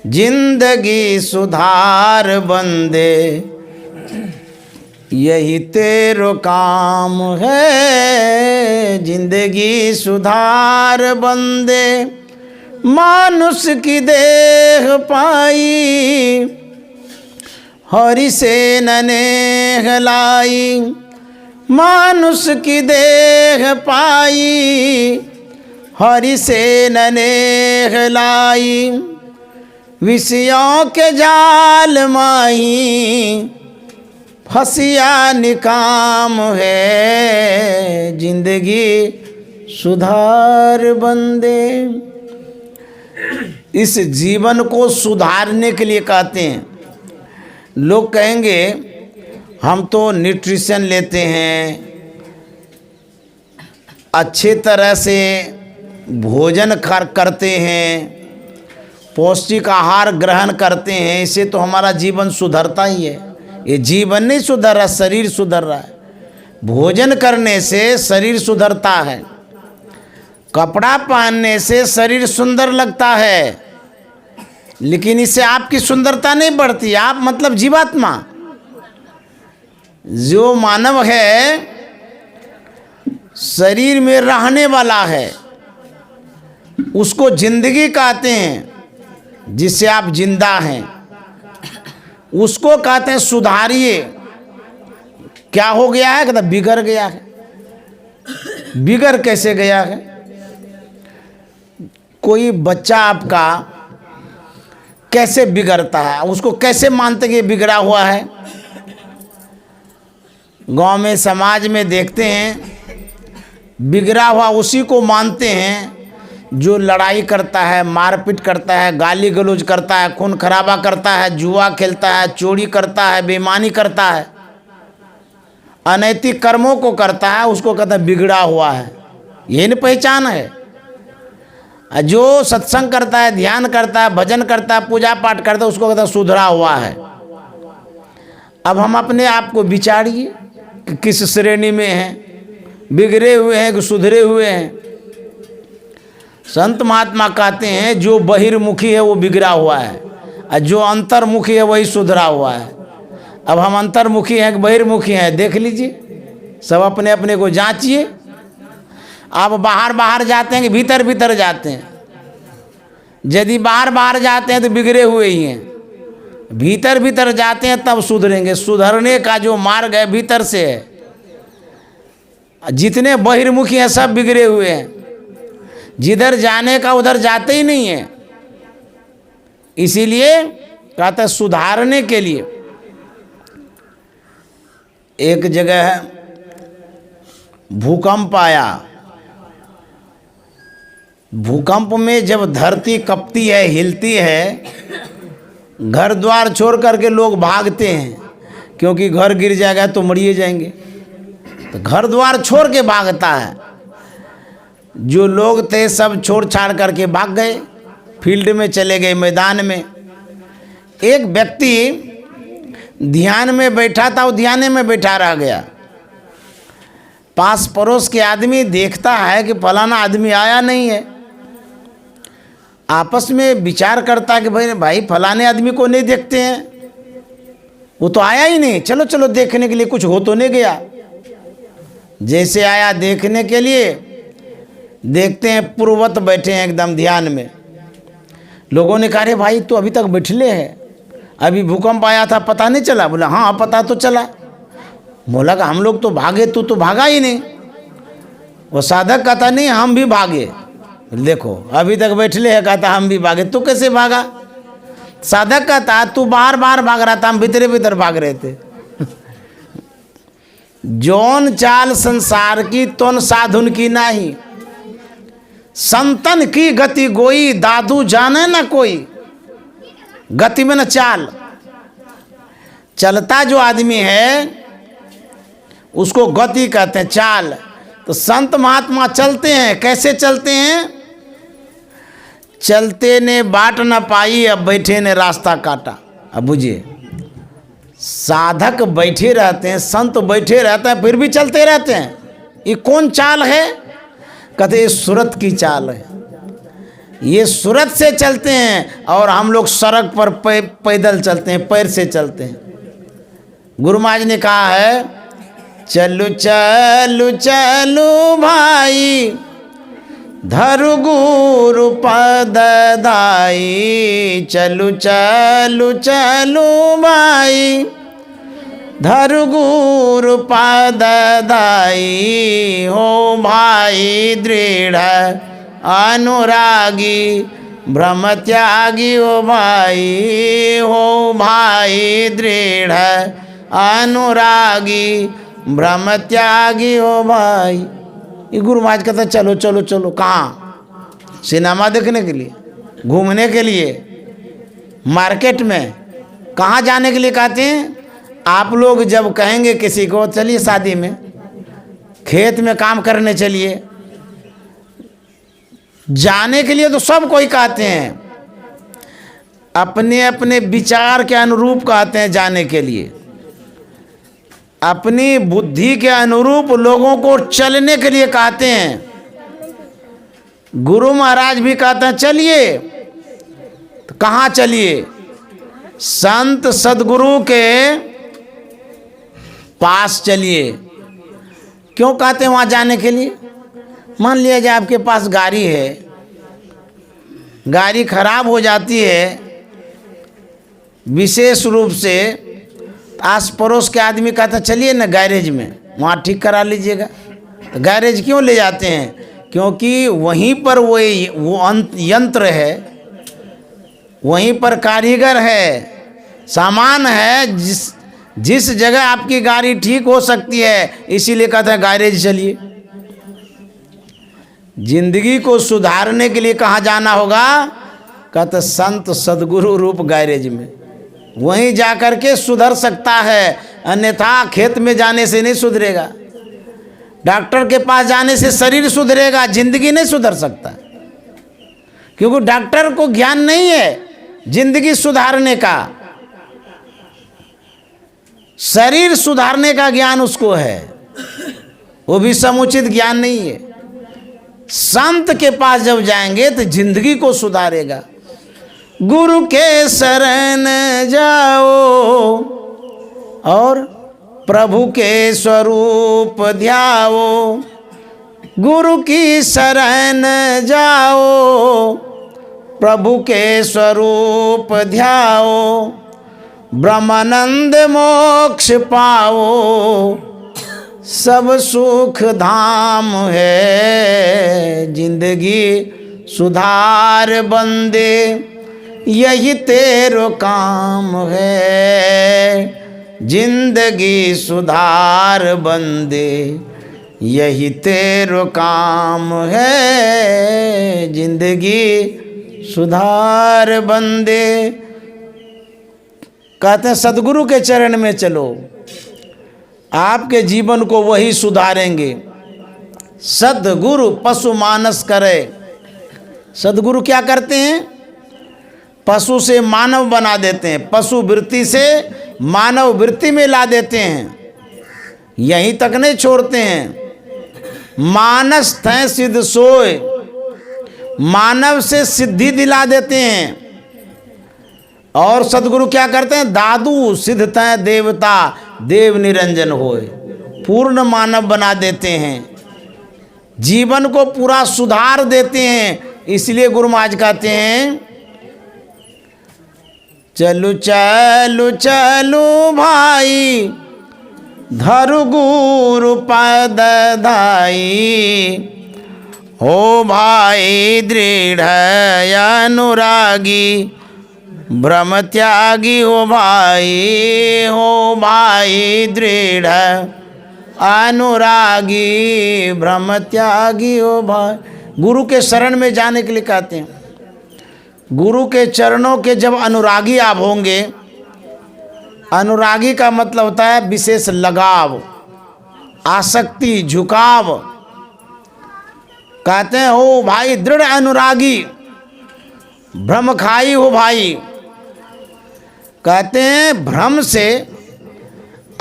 जिंदगी सुधार बंदे, यही तेरो काम है। जिंदगी सुधार बंदे, मानुष की देह पाई, हरि से ननेह लाई। मानुष की देह पाई, हरि से ननेह लाई। विषयों के जाल माही, फसिया निकाम है। जिंदगी सुधार बंदे, इस जीवन को सुधारने के लिए कहते हैं। लोग कहेंगे हम तो न्यूट्रिशन लेते हैं, अच्छे तरह से भोजन करते हैं, पौष्टिक आहार ग्रहण करते हैं, इससे तो हमारा जीवन सुधरता ही है। ये जीवन नहीं सुधर रहा, शरीर सुधर रहा है। भोजन करने से शरीर सुधरता है, कपड़ा पहनने से शरीर सुंदर लगता है, लेकिन इससे आपकी सुंदरता नहीं बढ़ती। आप मतलब जीवात्मा, जो मानव है शरीर में रहने वाला है, उसको जिंदगी कहते हैं, जिससे आप जिंदा हैं, उसको कहते हैं सुधारिए। क्या हो गया है? कहते बिगड़ गया है। बिगड़ कैसे गया है? कोई बच्चा आपका कैसे बिगड़ता है, उसको कैसे मानते कि बिगड़ा हुआ है? गांव में समाज में देखते हैं, बिगड़ा हुआ उसी को मानते हैं जो लड़ाई करता है, मारपीट करता है, गाली गलौज करता है, खून खराबा करता है, जुआ खेलता है, चोरी करता है, बेईमानी करता है, अनैतिक कर्मों को करता है, उसको कहता है बिगड़ा हुआ है। यही न पहचान है। जो सत्संग करता है, ध्यान करता है, भजन करता है, पूजा पाठ करता है, उसको कहता है सुधरा हुआ है। अब हम अपने आप को विचारिए कि किस श्रेणी में हैं, बिगड़े हुए हैं कि सुधरे हुए हैं। संत महात्मा कहते हैं जो बहिर्मुखी है वो बिगड़ा हुआ है, और जो अंतर्मुखी है वही सुधरा हुआ है। अब हम अंतर्मुखी हैं कि बहिर्मुखी हैं, देख लीजिए, सब अपने अपने को जांचिए। आप बाहर बाहर जाते हैं कि भीतर भीतर जाते हैं? यदि बाहर बाहर जाते हैं तो बिगड़े हुए ही हैं, भीतर भीतर जाते हैं तब सुधरेंगे। सुधरने का जो मार्ग है भीतर से है। जितने बहिर्मुखी हैं सब बिगड़े हुए हैं, जिधर जाने का उधर जाते ही नहीं है। इसीलिए कहते हैं सुधारने के लिए। एक जगह भूकंप आया। भूकंप में जब धरती कपती है, हिलती है, घर द्वार छोड़ करके लोग भागते हैं, क्योंकि घर गिर जाएगा तो मरिए जाएंगे, तो घर द्वार छोड़ के भागता है। जो लोग थे सब छोड़ छाड़ करके भाग गए, फील्ड में चले गए, मैदान में। एक व्यक्ति ध्यान में बैठा था, वो ध्यान में बैठा रह गया। पास पड़ोस के आदमी देखता है कि फलाना आदमी आया नहीं है, आपस में विचार करता है कि भाई फलाने आदमी को नहीं देखते हैं, वो तो आया ही नहीं, चलो चलो देखने के लिए, कुछ हो तो नहीं गया। जैसे आया देखने के लिए, देखते हैं पूर्ववत बैठे हैं एकदम ध्यान में। लोगों ने कहा रे भाई तो अभी तक बैठले हैं, अभी भूकंप आया था पता नहीं चला? बोला हाँ पता तो चला। बोला कि हम लोग तो भागे, तू तो भागा ही नहीं। वो साधक कहता नहीं हम भी भागे। देखो अभी तक बैठले है, कहता हम भी भागे। तू कैसे भागा? साधक कहता तू बार बार भाग रहा था, हम भीतरे भीतर भाग रहे थे। जौन चाल संसार की तोन साधुन की नहीं, संतन की गति गोई, दादू जाने न कोई। गति में न चाल, चलता जो आदमी है उसको गति कहते हैं, चाल। तो संत महात्मा चलते हैं, कैसे चलते हैं? चलते ने बाट न पाई, अब बैठे ने रास्ता काटा। अब बुझिए, साधक बैठे रहते हैं, संत बैठे रहते हैं, फिर भी चलते रहते हैं। ये कौन चाल है? कहते ये सूरत की चाल है। ये सूरत से चलते हैं और हम लोग सड़क पर पैदल चलते हैं, पैर से चलते हैं। गुरु महाराज ने कहा है चलू चलू चलू भाई, धरु गुरु पद दाई। चलू चलू चलू भाई, धरु गुरु पद दाई। हो भाई दृढ़ अनुरागी, ब्रह्म त्यागी। हो भाई, हो भाई दृढ़ अनुरागी, ब्रह्म त्यागी। हो भाई। ये गुरु महाराज कहते चलो चलो चलो। कहाँ? सिनेमा देखने के लिए, घूमने के लिए, मार्केट में, कहाँ जाने के लिए कहते हैं? आप लोग जब कहेंगे किसी को चलिए शादी में, खेत में काम करने चलिए, जाने के लिए तो सब कोई कहते हैं, अपने अपने विचार के अनुरूप कहते हैं जाने के लिए। अपनी बुद्धि के अनुरूप लोगों को चलने के लिए कहते हैं। गुरु महाराज भी कहते हैं चलिए, तो कहाँ चलिए? संत सदगुरु के पास चलिए। क्यों कहते हैं वहाँ जाने के लिए? मान लिया जाए आपके पास गाड़ी है, गाड़ी खराब हो जाती है, विशेष रूप से आस पड़ोस के आदमी कहता चलिए ना गैरेज में, वहाँ ठीक करा लीजिएगा। तो गैरेज क्यों ले जाते हैं? क्योंकि वहीं पर वो यंत्र है, वहीं पर कारीगर है, सामान है, जिस जगह आपकी गाड़ी ठीक हो सकती है। इसीलिए कहता है गैरेज चलिए। जिंदगी को सुधारने के लिए कहाँ जाना होगा? कहते संत सदगुरु रूप गैरेज में, वहीं जाकर के सुधर सकता है, अन्यथा खेत में जाने से नहीं सुधरेगा। डॉक्टर के पास जाने से शरीर सुधरेगा, जिंदगी नहीं सुधर सकता, क्योंकि डॉक्टर को ज्ञान नहीं है जिंदगी सुधारने का। शरीर सुधारने का ज्ञान उसको है, वो भी समुचित ज्ञान नहीं है। संत के पास जब जाएंगे तो जिंदगी को सुधारेगा। गुरु के शरण जाओ और प्रभु के स्वरूप ध्याओ। गुरु की शरण जाओ, प्रभु के स्वरूप ध्याओ। ब्रह्मानंद मोक्ष पाओ, सब सुख धाम है। जिंदगी सुधार बंदे, यही तेरो काम है। जिंदगी सुधार बंदे, यही तेरो काम है। जिंदगी सुधार बंदे। कहते हैं सदगुरु के चरण में चलो, आपके जीवन को वही सुधारेंगे। सदगुरु पशु मानस करे। सदगुरु क्या करते हैं? पशु से मानव बना देते हैं, पशु वृत्ति से मानव वृत्ति में ला देते हैं। यहीं तक नहीं छोड़ते हैं। मानस थे सिद्ध सोए, मानव से सिद्धि दिला देते हैं। और सदगुरु क्या करते हैं? दादू सिद्ध थे देवता, देव निरंजन होए, पूर्ण मानव बना देते हैं, जीवन को पूरा सुधार देते हैं। इसलिए गुरु महाराज कहते हैं चलू चलू चलू भाई, धरु गुरु पद धाई। हो भाई दृढ़ अनुरागी, ब्रह्म त्यागी हो भाई। हो भाई दृढ़ अनुरागी, ब्रह्म त्यागी हो भाई। गुरु के शरण में जाने के लिए कहते हैं। गुरु के चरणों के जब अनुरागी आप होंगे, अनुरागी का मतलब होता है विशेष लगाव, आसक्ति, झुकाव। कहते हैं हो भाई दृढ़ अनुरागी, भ्रम खाई हो भाई। कहते हैं भ्रम से,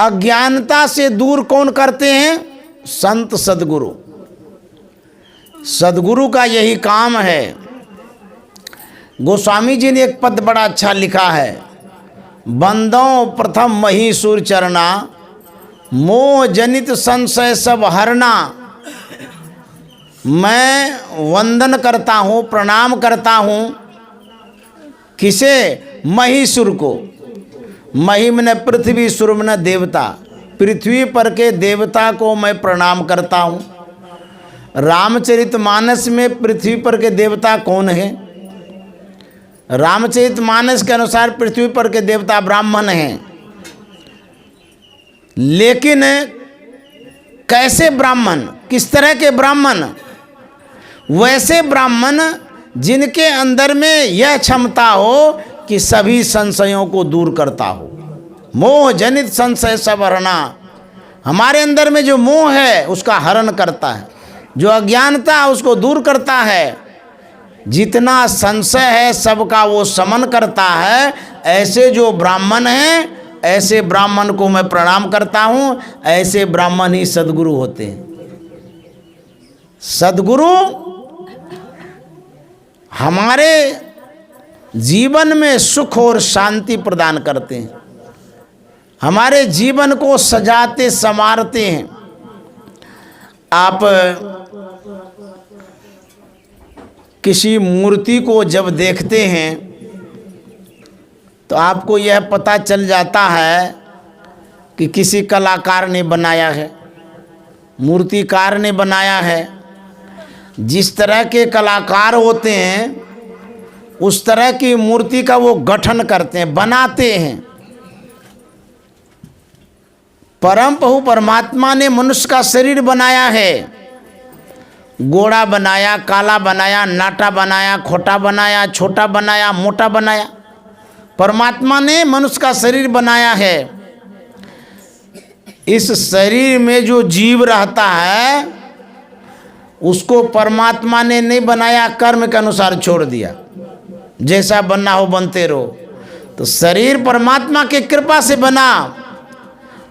अज्ञानता से दूर कौन करते हैं? संत सदगुरु। सदगुरु का यही काम है। गोस्वामी जी ने एक पद बड़ा अच्छा लिखा है। बंदों प्रथम महीसुर चरना, मोह जनित संशय सब हरना। मैं वंदन करता हूँ, प्रणाम करता हूँ। किसे? महीसुर को। मही में पृथ्वी, सुर में देवता। पृथ्वी पर के देवता को मैं प्रणाम करता हूँ। रामचरितमानस में पृथ्वी पर के देवता कौन है? रामचरितमानस के अनुसार पृथ्वी पर के देवता ब्राह्मण हैं। लेकिन कैसे ब्राह्मण? किस तरह के ब्राह्मण? वैसे ब्राह्मण जिनके अंदर में यह क्षमता हो कि सभी संशयों को दूर करता हो। मोह जनित संशय सब हरना। हमारे अंदर में जो मोह है उसका हरण करता है, जो अज्ञानता है उसको दूर करता है। जितना संशय है सबका वो शमन करता है। ऐसे जो ब्राह्मण हैं, ऐसे ब्राह्मण को मैं प्रणाम करता हूँ। ऐसे ब्राह्मण ही सदगुरु होते हैं। सदगुरु हमारे जीवन में सुख और शांति प्रदान करते हैं, हमारे जीवन को सजाते संवारते हैं। आप किसी मूर्ति को जब देखते हैं तो आपको यह पता चल जाता है कि किसी कलाकार ने बनाया है, मूर्तिकार ने बनाया है। जिस तरह के कलाकार होते हैं उस तरह की मूर्ति का वो गठन करते हैं, बनाते हैं। परम प्रभु परमात्मा ने मनुष्य का शरीर बनाया है। गोड़ा बनाया, काला बनाया, नाटा बनाया, खोटा बनाया, छोटा बनाया, मोटा बनाया। परमात्मा ने मनुष्य का शरीर बनाया है। इस शरीर में जो जीव रहता है उसको परमात्मा ने नहीं बनाया, कर्म के अनुसार छोड़ दिया। जैसा बनना हो बनते रहो। तो शरीर परमात्मा की कृपा से बना,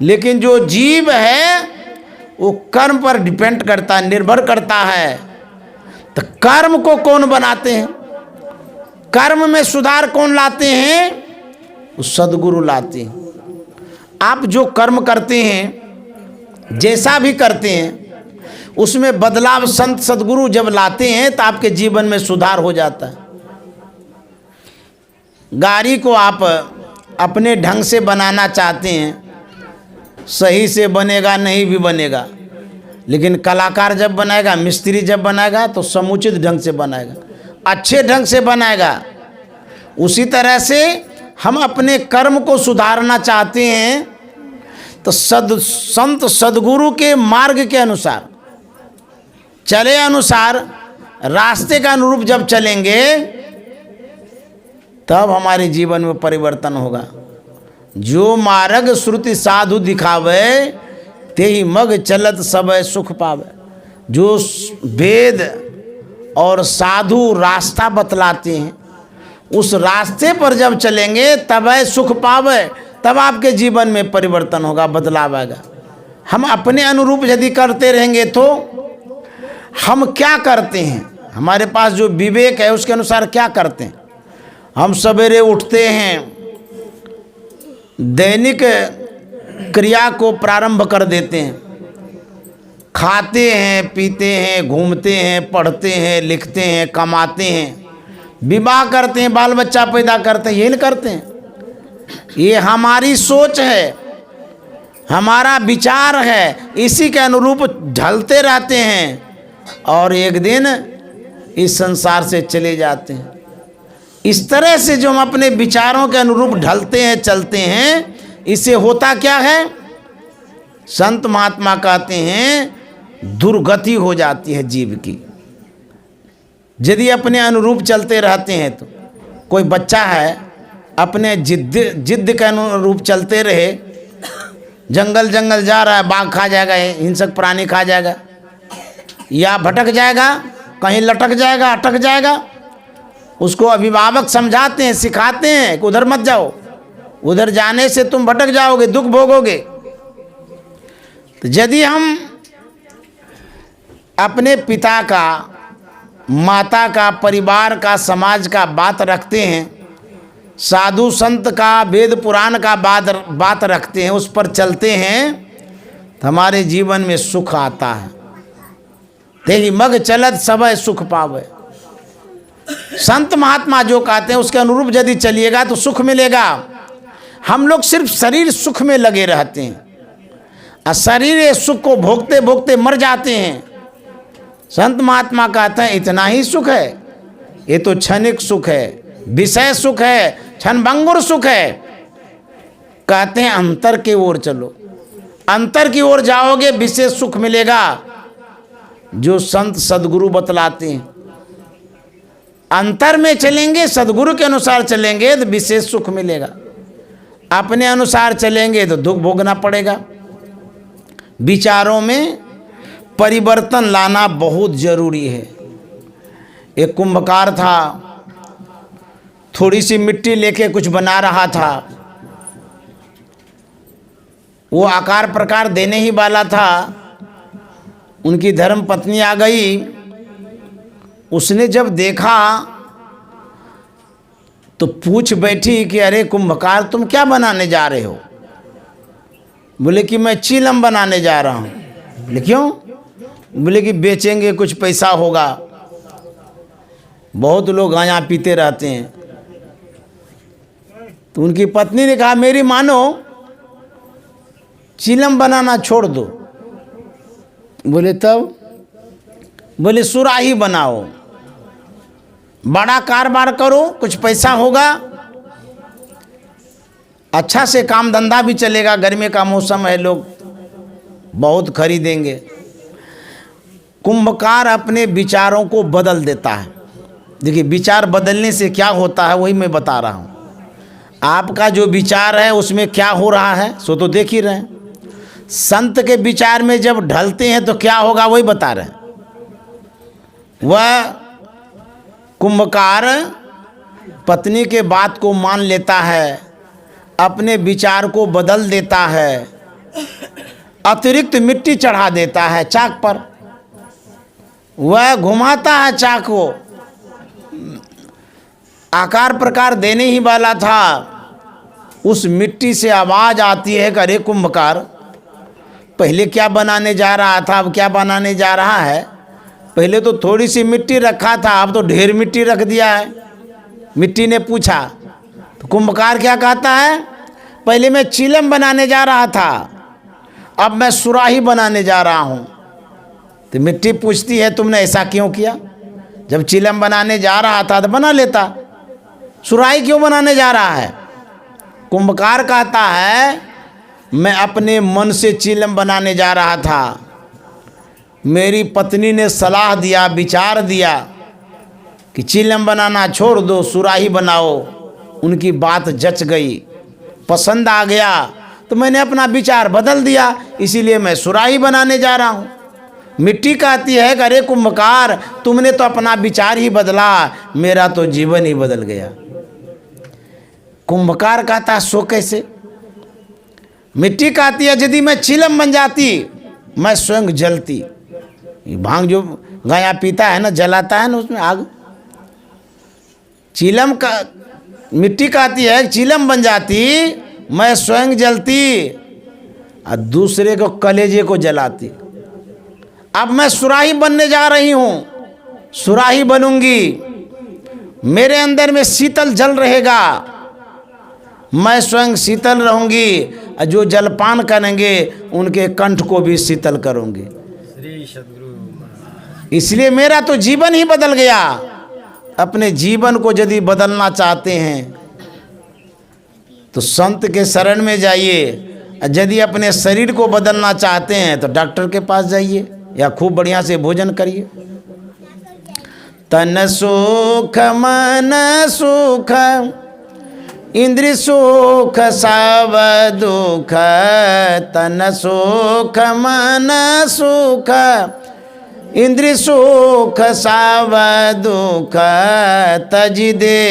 लेकिन जो जीव है वो कर्म पर डिपेंड करता है, निर्भर करता है। तो कर्म को कौन बनाते हैं? कर्म में सुधार कौन लाते हैं? वो सद्गुरु लाते हैं। आप जो कर्म करते हैं, जैसा भी करते हैं, उसमें बदलाव संत सद्गुरु जब लाते हैं तो आपके जीवन में सुधार हो जाता है। गाड़ी को आप अपने ढंग से बनाना चाहते हैं, सही से बनेगा नहीं भी बनेगा, लेकिन कलाकार जब बनाएगा, मिस्त्री जब बनाएगा तो समुचित ढंग से बनाएगा, अच्छे ढंग से बनाएगा। उसी तरह से हम अपने कर्म को सुधारना चाहते हैं तो संत सद्गुरु के मार्ग के अनुसार चले, अनुसार रास्ते का अनुरूप जब चलेंगे तब हमारे जीवन में परिवर्तन होगा। जो मार्ग श्रुति साधु दिखावे ते ही मग चलत सब सुख पावे। जो वेद और साधु रास्ता बतलाते हैं, उस रास्ते पर जब चलेंगे तब सुख पावे, तब आपके जीवन में परिवर्तन होगा, बदलाव आएगा। हम अपने अनुरूप यदि करते रहेंगे तो हम क्या करते हैं, हमारे पास जो विवेक है उसके अनुसार क्या करते हैं। हम सवेरे उठते हैं, दैनिक क्रिया को प्रारंभ कर देते हैं, खाते हैं, पीते हैं, घूमते हैं, पढ़ते हैं, लिखते हैं, कमाते हैं, विवाह करते हैं, बाल बच्चा पैदा करते हैं, यही करते हैं। ये हमारी सोच है, हमारा विचार है, इसी के अनुरूप ढलते रहते हैं और एक दिन इस संसार से चले जाते हैं। इस तरह से जो हम अपने विचारों के अनुरूप ढलते हैं, चलते हैं, इससे होता क्या है? संत महात्मा कहते हैं दुर्गति हो जाती है जीव की। यदि अपने अनुरूप चलते रहते हैं तो कोई बच्चा है, अपने जिद्द के अनुरूप चलते रहे, जंगल जंगल जा रहा है, बाघ खा जाएगा, हिंसक प्राणी खा जाएगा, या भटक जाएगा, कहीं लटक जाएगा, अटक जाएगा। उसको अभिभावक समझाते हैं, सिखाते हैं कि उधर मत जाओ, उधर जाने से तुम भटक जाओगे, दुख भोगोगे। तो यदि हम अपने पिता का, माता का, परिवार का, समाज का बात रखते हैं, साधु संत का, वेद पुराण का बात रखते हैं, उस पर चलते हैं, तो हमारे जीवन में सुख आता है। तेरी मग चलत सब सुख पावे। संत महात्मा जो कहते हैं उसके अनुरूप यदि चलिएगा तो सुख मिलेगा। हम लोग सिर्फ शरीर सुख में लगे रहते हैं और शरीर सुख को भोगते भोगते मर जाते हैं। संत महात्मा कहते हैं इतना ही सुख है, ये तो क्षणिक सुख है, विषय सुख है, क्षणभंगुर सुख है। कहते हैं अंतर की ओर चलो, अंतर की ओर जाओगे विशेष सुख मिलेगा। जो संत सद्गुरु बतलाते हैं, अंतर में चलेंगे, सद्गुरु के अनुसार चलेंगे तो विशेष सुख मिलेगा। अपने अनुसार चलेंगे तो दुख भोगना पड़ेगा। विचारों में परिवर्तन लाना बहुत जरूरी है। एक कुंभकार था, थोड़ी सी मिट्टी लेके कुछ बना रहा था, वो आकार प्रकार देने ही वाला था। उनकी धर्म पत्नी आ गई, उसने जब देखा तो पूछ बैठी कि अरे कुंभकार तुम क्या बनाने जा रहे हो? बोले कि मैं चीलम बनाने जा रहा हूँ। बोले क्यों? बोले कि बेचेंगे, कुछ पैसा होगा। बहुत लोग गांजा पीते रहते हैं। तो उनकी पत्नी ने कहा मेरी मानो, चीलम बनाना छोड़ दो। बोले तब? बोले सुराही बनाओ, बड़ा कारोबार करो, कुछ पैसा होगा, अच्छा से काम धंधा भी चलेगा, गर्मी का मौसम है, लोग बहुत खरीदेंगे। कुंभकार अपने विचारों को बदल देता है। देखिए विचार बदलने से क्या होता है वही मैं बता रहा हूँ। आपका जो विचार है उसमें क्या हो रहा है सो तो देख ही रहे हैं। संत के विचार में जब ढलते हैं तो क्या होगा वही बता रहे हैं। वह कुंभकार पत्नी के बात को मान लेता है, अपने विचार को बदल देता है, अतिरिक्त मिट्टी चढ़ा देता है चाक पर। वह घुमाता है चाक को, आकार प्रकार देने ही वाला था, उस मिट्टी से आवाज़ आती है कि अरे कुंभकार, पहले क्या बनाने जा रहा था, अब क्या बनाने जा रहा है। पहले तो थोड़ी सी मिट्टी रखा था, अब तो ढेर मिट्टी रख दिया है। मिट्टी ने पूछा तो कुंभकार क्या कहता है, पहले मैं चिलम बनाने जा रहा था, अब मैं सुराही बनाने जा रहा हूँ। तो मिट्टी पूछती है तुमने ऐसा क्यों किया, जब चिलम बनाने जा रहा था तो बना लेता, सुराही क्यों बनाने जा रहा है। कुंभकार कहता है मैं अपने मन से चिलम बनाने जा रहा था, मेरी पत्नी ने सलाह दिया, विचार दिया कि चिलम बनाना छोड़ दो, सुराही बनाओ। उनकी बात जच गई, पसंद आ गया, तो मैंने अपना विचार बदल दिया, इसीलिए मैं सुराही बनाने जा रहा हूँ। मिट्टी कहती है कि अरे कुंभकार, तुमने तो अपना विचार ही बदला, मेरा तो जीवन ही बदल गया। कुंभकार कहता सो कैसे। मिट्टी कहती है यदि मैं चिलम बन जाती, मैं स्वयं जलती। भांग जो गाया पीता है ना, जलाता है ना उसमें आग। चिलम का मिट्टी कहती है चिलम बन जाती, मैं स्वयं जलती और दूसरे को कलेजे को जलाती। अब मैं सुराही बनने जा रही हूँ, सुराही बनूंगी, मेरे अंदर में शीतल जल रहेगा, मैं स्वयं शीतल रहूंगी, जो जलपान करेंगे उनके कंठ को भी शीतल करूंगी। इसलिए मेरा तो जीवन ही बदल गया। अपने जीवन को यदि बदलना चाहते हैं तो संत के शरण में जाइए, यदि अपने शरीर को बदलना चाहते हैं तो डॉक्टर के पास जाइए या खूब बढ़िया से भोजन करिए। तन सुख मन सुख इंद्रिय सुख सब दुख, तन सुख मन सुख इंद्रिय सुख सब दुख, तज दे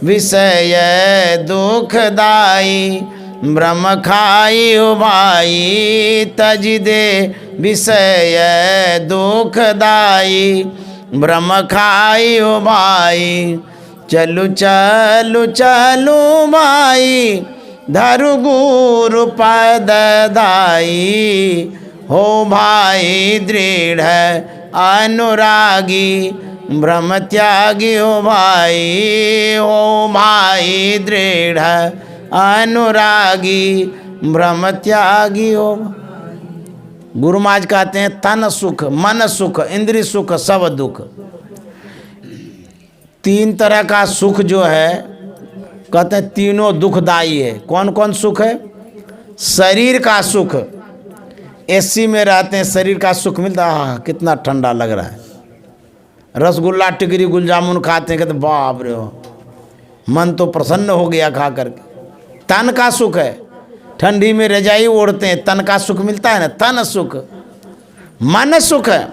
विषय दुखदाई, ब्रह्म खाई उबाई, तज दे विषय दुखदाई, ब्रह्म खाई उबाई। चलु चलु चलु माई, धरु गुरु पद दाई, हो भाई दृढ़ अनुरागी, ब्रह्म त्यागी हो भाई, हो भाई दृढ़ अनुरागी, ब्रह्म त्यागी हो। गुरु महाराज कहते हैं तन सुख मन सुख इंद्रिय सुख सब दुख। तीन तरह का सुख जो है कहते हैं तीनों दुखदाई है। कौन कौन सुख है। शरीर का सुख, एसी में रहते हैं शरीर का सुख मिलता है, कितना ठंडा लग रहा है। रसगुल्ला टिकरी गुल जामुन खाते हैं कहते बाप रे, मन तो प्रसन्न हो गया खा करके। तन का सुख है, ठंडी में रजाई ओढ़ते हैं, तन का सुख मिलता है ना, तन सुख। मन सुख है,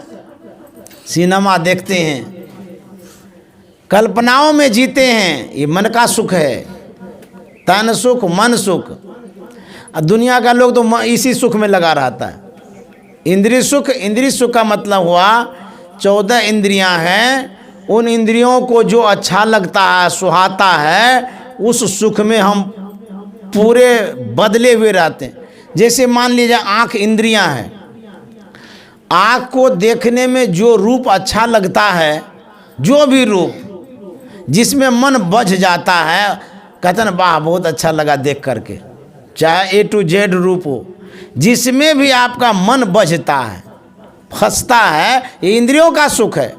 सिनेमा देखते हैं, कल्पनाओं में जीते हैं, ये मन का सुख है। तन सुख मन सुख। दुनिया का लोग तो इसी सुख में लगा रहता है। इंद्रिय सुख, इंद्रिय सुख का मतलब हुआ 14 इंद्रियां हैं, उन इंद्रियों को जो अच्छा लगता है सुहाता है, उस सुख में हम पूरे बदले हुए रहते हैं। जैसे मान लीजिए आँख इंद्रियां हैं, आँख को देखने में जो रूप अच्छा लगता है, जो भी रूप जिसमें मन बझ जाता है, कहते हैं वाह बहुत अच्छा लगा देख करके, चाहे A to Z रूप हो, जिसमें भी आपका मन बझता है फंसता है, ये इंद्रियों का सुख है।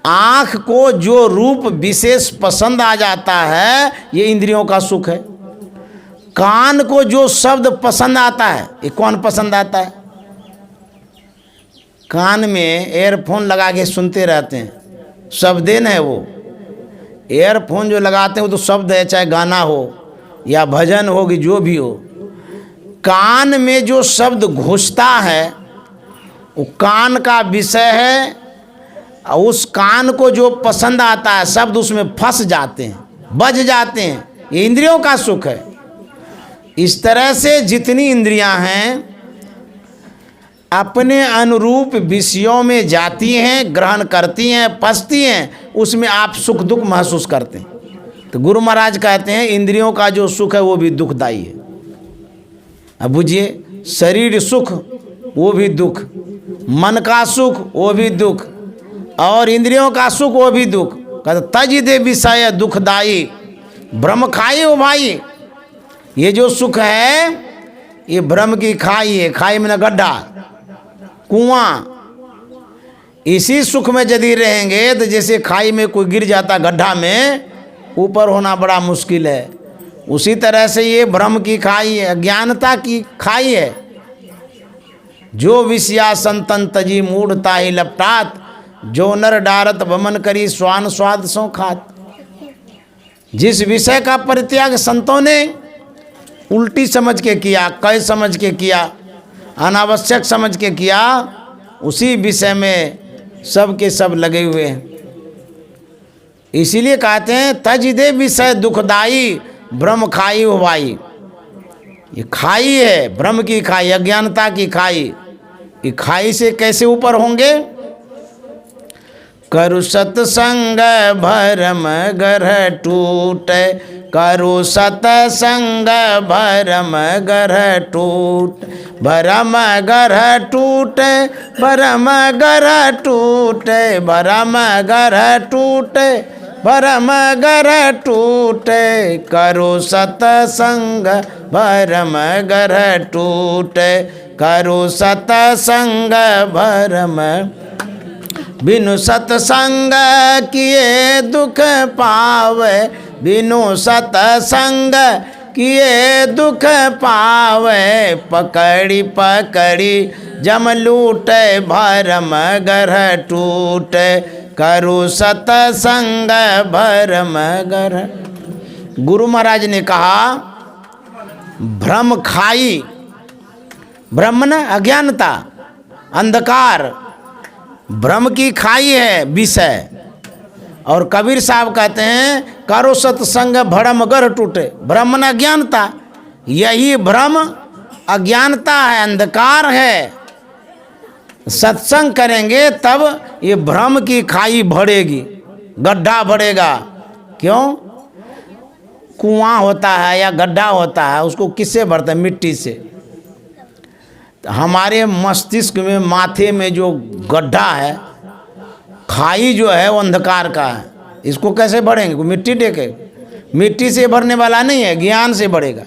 आँख को जो रूप विशेष पसंद आ जाता है, ये इंद्रियों का सुख है। कान को जो शब्द पसंद आता है, ये कौन पसंद आता है। कान में एयरफोन लगा के सुनते रहते हैं, शब्देन है वो। एयरफोन जो लगाते हैं वो तो शब्द है, चाहे गाना हो या भजन हो कि जो भी हो। कान में जो शब्द घुसता है वो कान का विषय है, और उस कान को जो पसंद आता है शब्द उसमें फंस जाते हैं, बज जाते हैं। ये इंद्रियों का सुख है। इस तरह से जितनी इंद्रियां हैं अपने अनुरूप विषयों में जाती हैं, ग्रहण करती हैं, फंसती हैं, उसमें आप सुख दुख महसूस करते हैं। तो गुरु महाराज कहते हैं इंद्रियों का जो सुख है वो भी दुखदायी है। अब बुझिए, शरीर सुख वो भी दुख, मन का सुख वो भी दुख, और इंद्रियों का सुख वो भी दुख। कहते तज दे विषय दुखदाई ब्रह्म खाई हो भाई। ये जो सुख है ये ब्रह्म की खाई है। खाई में न गड्ढा, कुआं। इसी सुख में यदि रहेंगे तो जैसे खाई में कोई गिर जाता गड्ढा में, ऊपर होना बड़ा मुश्किल है। उसी तरह से ये ब्रह्म की खाई है, अज्ञानता की खाई है। जो विषया संतन तजी मूढ़ता ही लपटात, जो नर डारत वमन करी स्वान स्वाद सो खात। जिस विषय का परित्याग संतों ने उल्टी समझ के किया, कई समझ के किया, अनावश्यक समझ के किया, उसी विषय में सब के सब लगे हुए हैं। इसीलिए कहते हैं तज दे विषय दुखदाई ब्रह्म खाई हो भाई। ये खाई है, ब्रह्म की खाई, अज्ञानता की खाई। ये खाई से कैसे ऊपर होंगे? करु सत्संग भरम गर्ह टूट, करु सत्संग भरम गर्ह टूट, भरम गर्ह टूट, भरम गर्ह टूट, भरम गर्ह टूट, भरम गर्ह टूट, करु सत्संग भरम गर्ह टूट, करु सत्संग भरम। बिनु सत्संग किए दुख पावे, बिनु सत्संग किए दुख पावे, पकड़ी पकड़ी जम लूटे भरम गर्ह टूट, करु सत्संग भरम गर्ह। गुरु महाराज ने कहा भ्रम खाई, ब्रह्म न अज्ञानता, अंधकार, ब्रह्म की खाई है विषय। और कबीर साहब कहते हैं करो सत्संग भ्रम गर्ह टूटे, ब्रह्म न अज्ञानता। यही भ्रम अज्ञानता है, अंधकार है। सत्संग करेंगे तब ये भ्रम की खाई भरेगी, गड्ढा भरेगा। क्यों? कुआं होता है या गड्ढा होता है, उसको किससे भरते हैं? मिट्टी से। हमारे मस्तिष्क में, माथे में जो गड्ढा है, खाई जो है वो अंधकार का है। इसको कैसे भरेंगे? मिट्टी टेके? मिट्टी से भरने वाला नहीं है, ज्ञान से भरेगा।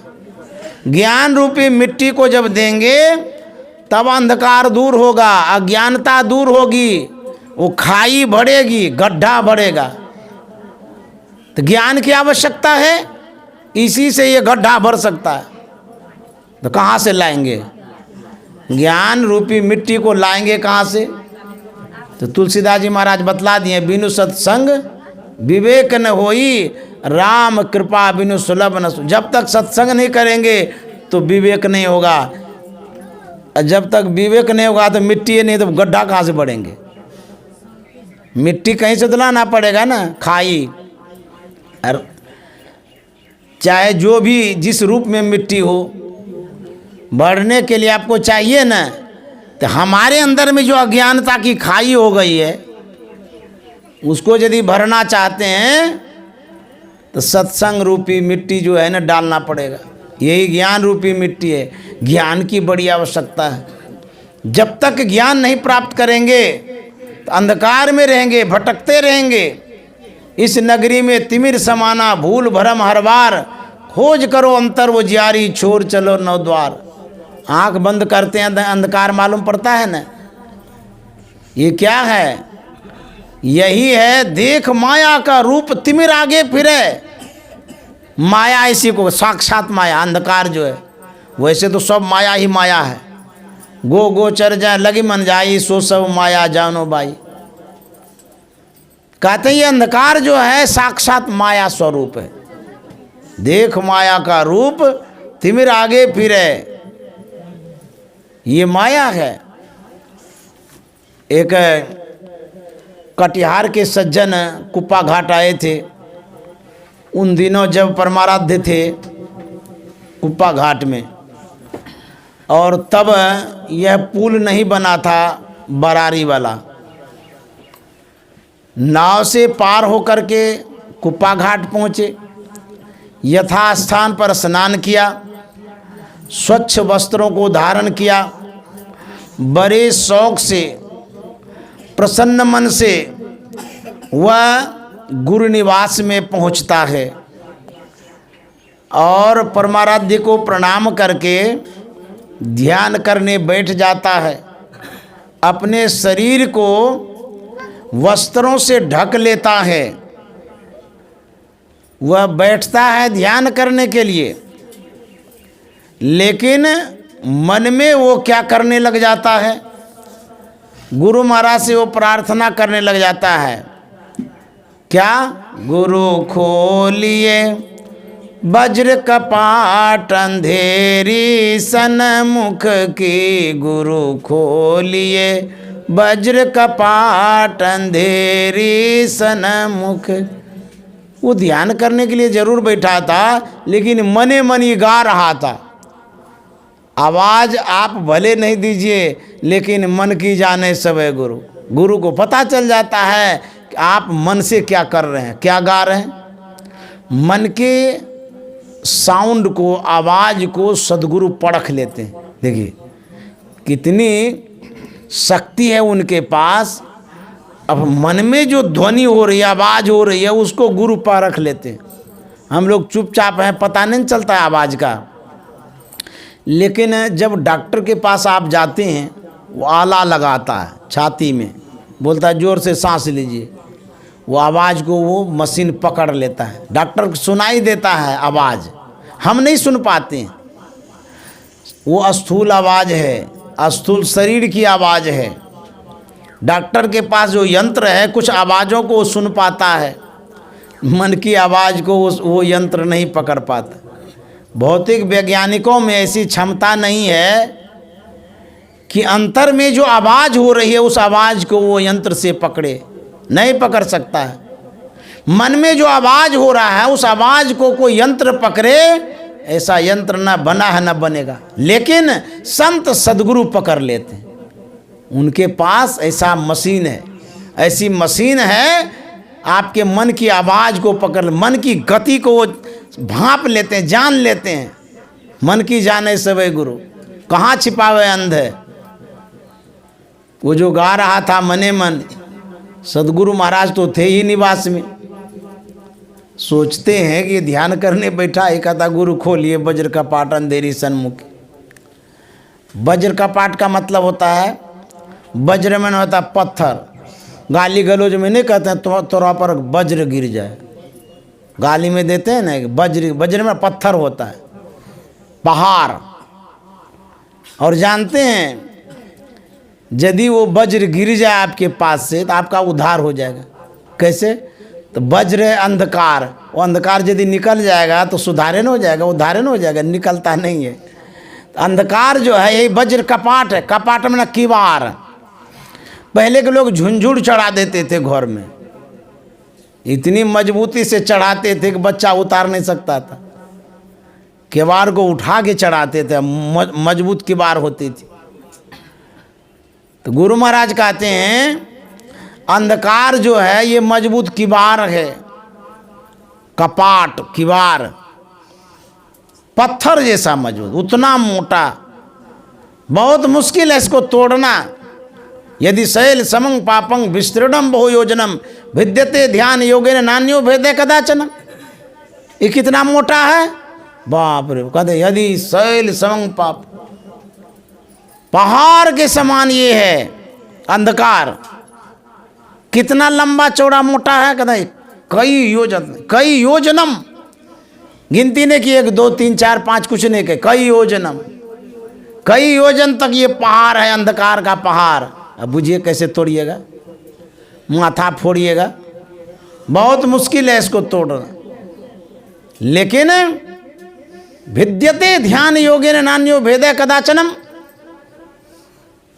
ज्ञान रूपी मिट्टी को जब देंगे तब अंधकार दूर होगा, अज्ञानता दूर होगी, वो खाई भरेगी, गड्ढा भरेगा। तो ज्ञान की आवश्यकता है, इसी से ये गड्ढा भर सकता है। तो कहाँ से लाएंगे? ज्ञान रूपी मिट्टी को लाएंगे कहाँ से? तो तुलसीदास जी महाराज बतला दिए, बिनु सत्संग विवेक न होई, राम कृपा बिनु सुलभ न। जब तक सत्संग नहीं करेंगे तो विवेक नहीं होगा, जब तक विवेक नहीं होगा तो मिट्टी नहीं, तो गड्ढा कहाँ से बढ़ेंगे? मिट्टी कहीं से तो लाना पड़ेगा ना, खाई। और चाहे जो भी जिस रूप में मिट्टी हो, बढ़ने के लिए आपको चाहिए ना। तो हमारे अंदर में जो अज्ञानता की खाई हो गई है, उसको यदि भरना चाहते हैं तो सत्संग रूपी मिट्टी जो है ना डालना पड़ेगा। यही ज्ञान रूपी मिट्टी है। ज्ञान की बड़ी आवश्यकता है। जब तक ज्ञान नहीं प्राप्त करेंगे तो अंधकार में रहेंगे, भटकते रहेंगे। इस नगरी में तिमिर समाना, भूल भरम हर बार, खोज करो अंतर वो जियारी, छोड़ चलो नौ द्वार। आँख बंद करते हैं अंधकार मालूम पड़ता है ना। ये क्या है? यही है देख माया का रूप तिमिर आगे फिरे। माया इसी को साक्षात माया, अंधकार जो है। वैसे तो सब माया ही माया है। गो गोचर जाए लगी मन जाई, सो सब माया जानो बाई। कहते ये अंधकार जो है साक्षात माया स्वरूप है। देख माया का रूप तिमिर आगे फिरे, ये माया है। एक कटिहार के सज्जन कुप्पा घाट आए थे, उन दिनों जब परमाराध्य थे कुप्पा घाट में, और तब यह पुल नहीं बना था बरारी वाला। नाव से पार होकर के कुप्पा घाट पहुँचे, यथास्थान पर स्नान किया, स्वच्छ वस्त्रों को धारण किया, बड़े शौक से प्रसन्न मन से वह गुरु निवास में पहुंचता है और परमाराध्य को प्रणाम करके ध्यान करने बैठ जाता है। अपने शरीर को वस्त्रों से ढक लेता है, वह बैठता है ध्यान करने के लिए, लेकिन मन में वो क्या करने लग जाता है, गुरु महाराज से वो प्रार्थना करने लग जाता है। क्या? गुरु खोलिए वज्र कपाट अंधेरी सन्मुख की, गुरु खोलिए वज्र कपाट अंधेरी सन्मुख। वो ध्यान करने के लिए जरूर बैठा था, लेकिन मने मन ही गा रहा था। आवाज़ आप भले नहीं दीजिए, लेकिन मन की जाने सब है गुरु। गुरु को पता चल जाता है कि आप मन से क्या कर रहे हैं, क्या गा रहे हैं। मन के साउंड को, आवाज़ को सद्गुरु परख लेते हैं। देखिए कितनी शक्ति है उनके पास। अब मन में जो ध्वनि हो रही है, आवाज़ हो रही है, उसको गुरु परख लेते हैं। हम लोग चुपचाप हैं, पता नहीं चलता है आवाज़ का। लेकिन जब डॉक्टर के पास आप जाते हैं, वो आला लगाता है छाती में, बोलता है जोर से सांस लीजिए, वो आवाज़ को वो मशीन पकड़ लेता है। डॉक्टर सुनाई देता है आवाज़, हम नहीं सुन पाते हैं। वो स्थूल आवाज़ है, स्थूल शरीर की आवाज़ है। डॉक्टर के पास जो यंत्र है, कुछ आवाज़ों को वो सुन पाता है, मन की आवाज़ को वो यंत्र नहीं पकड़ पाता। भौतिक वैज्ञानिकों में ऐसी क्षमता नहीं है कि अंतर में जो आवाज़ हो रही है उस आवाज़ को वो यंत्र से पकड़े, नहीं पकड़ सकता है। मन में जो आवाज़ हो रहा है उस आवाज़ को कोई यंत्र पकड़े, ऐसा यंत्र ना बना है ना बनेगा। लेकिन संत सद्गुरु पकड़ लेते हैं, उनके पास ऐसा मशीन है, ऐसी मशीन है, आपके मन की आवाज़ को पकड़, मन की गति को वो भांप लेते हैं, जान लेते हैं। मन की जाने सवे गुरु, कहाँ छिपावे अंधे। वो जो गा रहा था मने मन, सद्गुरु महाराज तो थे ही निवास में। सोचते हैं कि ध्यान करने बैठा, एक आता गुरु खोलिए वज्र का पाट अंधेरी सन्मुख। वज्र का पाट का मतलब होता है, वज्र में होता है पत्थर। गाली गलौज में नहीं कहते हैं तोरा पर वज्र गिर जाए, गाली में देते हैं ना, वज्र, वज्र में पत्थर होता है, पहाड़। और जानते हैं यदि वो वज्र गिर जाए आपके पास से तो आपका उद्धार हो जाएगा। कैसे? तो वज्र है अंधकार, वो अंधकार यदि निकल जाएगा तो सुधारे न हो जाएगा, उद्धारे न हो जाएगा, निकलता नहीं है। तो अंधकार जो है यही वज्र कपाट है। कपाट में ना किवाड़। पहले के लोग झुंझुर चढ़ा देते थे घर में, इतनी मजबूती से चढ़ाते थे कि बच्चा उतार नहीं सकता था। किवाड़ को उठा के चढ़ाते थे, मजबूत किवाड़ होती थी। तो गुरु महाराज कहते हैं अंधकार जो है ये मजबूत किवाड़ है, कपाट किवाड़, पत्थर जैसा मजबूत, उतना मोटा, बहुत मुश्किल है इसको तोड़ना। यदि शैल समं पापं विस्तृणम बहु योजनम भिद्यते ध्यान योगेन नान्यो भेदे कदाचन। ये कितना मोटा है, बाप रे। कहते यदि शैल समं पाप, पहाड़ के समान ये है अंधकार। कितना लंबा चौड़ा मोटा है, कहते कई योजनम, गिनती ने की 1 2 3 4 5 कुछ नहीं कहे, कई योजनम, कई योजन तक ये पहाड़ है, अंधकार का पहाड़। अब बुझिए कैसे तोड़िएगा, माथा फोड़िएगा, बहुत मुश्किल है इसको तोड़ना। लेकिन भिद्यते ध्यान योगेन नान्यो भेदे कदाचनम,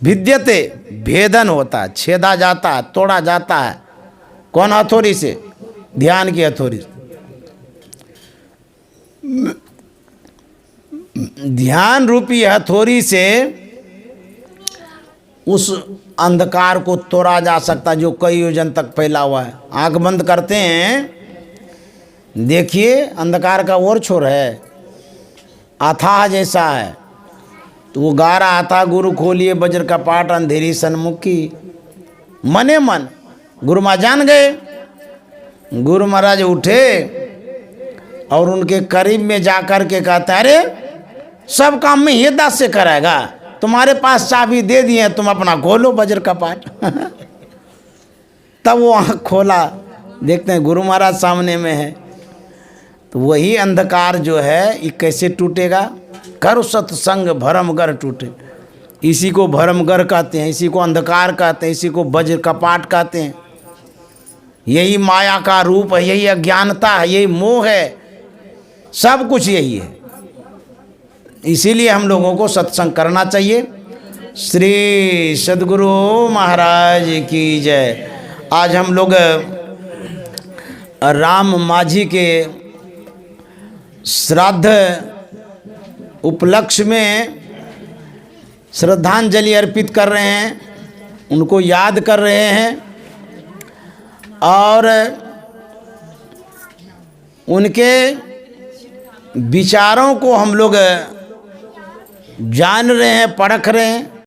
भिद्यते, भेदन होता है, छेदा जाता है, तोड़ा जाता है। कौन हथौड़ी से? ध्यान की हथौड़ी से। ध्यान रूपी हथौड़ी से उस अंधकार को तोड़ा जा सकता जो कई योजन तक फैला हुआ है। आंख बंद करते हैं, देखिए अंधकार का और छोर है, अथाह जैसा है। तो वो गा रहा था, गुरु खोलिए वज्र का पाट अंधेरी सन्मुखी। मने मन गुरु माँ जान गए। गुरु महाराज उठे और उनके करीब में जाकर के कहते, अरे सब काम में ये दास से कराएगा, तुम्हारे पास चाबी दे दिए, तुम अपना खोलो वज्र का पाट। तब वो आँख खोला, देखते हैं गुरु महाराज सामने में है। तो वही अंधकार जो है ये कैसे टूटेगा? कर सत्संग भरमगर टूटे। इसी को भरमगर कहते हैं, इसी को अंधकार कहते हैं, इसी को वज्र कपाट कहते हैं। यही माया का रूप है, यही अज्ञानता है, यही मोह है, सब कुछ यही है। इसीलिए हम लोगों को सत्संग करना चाहिए। श्री सद्गुरु महाराज की जय। आज हम लोग राम माझी के श्राद्ध उपलक्ष्य में श्रद्धांजलि अर्पित कर रहे हैं, उनको याद कर रहे हैं और उनके विचारों को हम लोग जान रहे हैं, परख रहे हैं।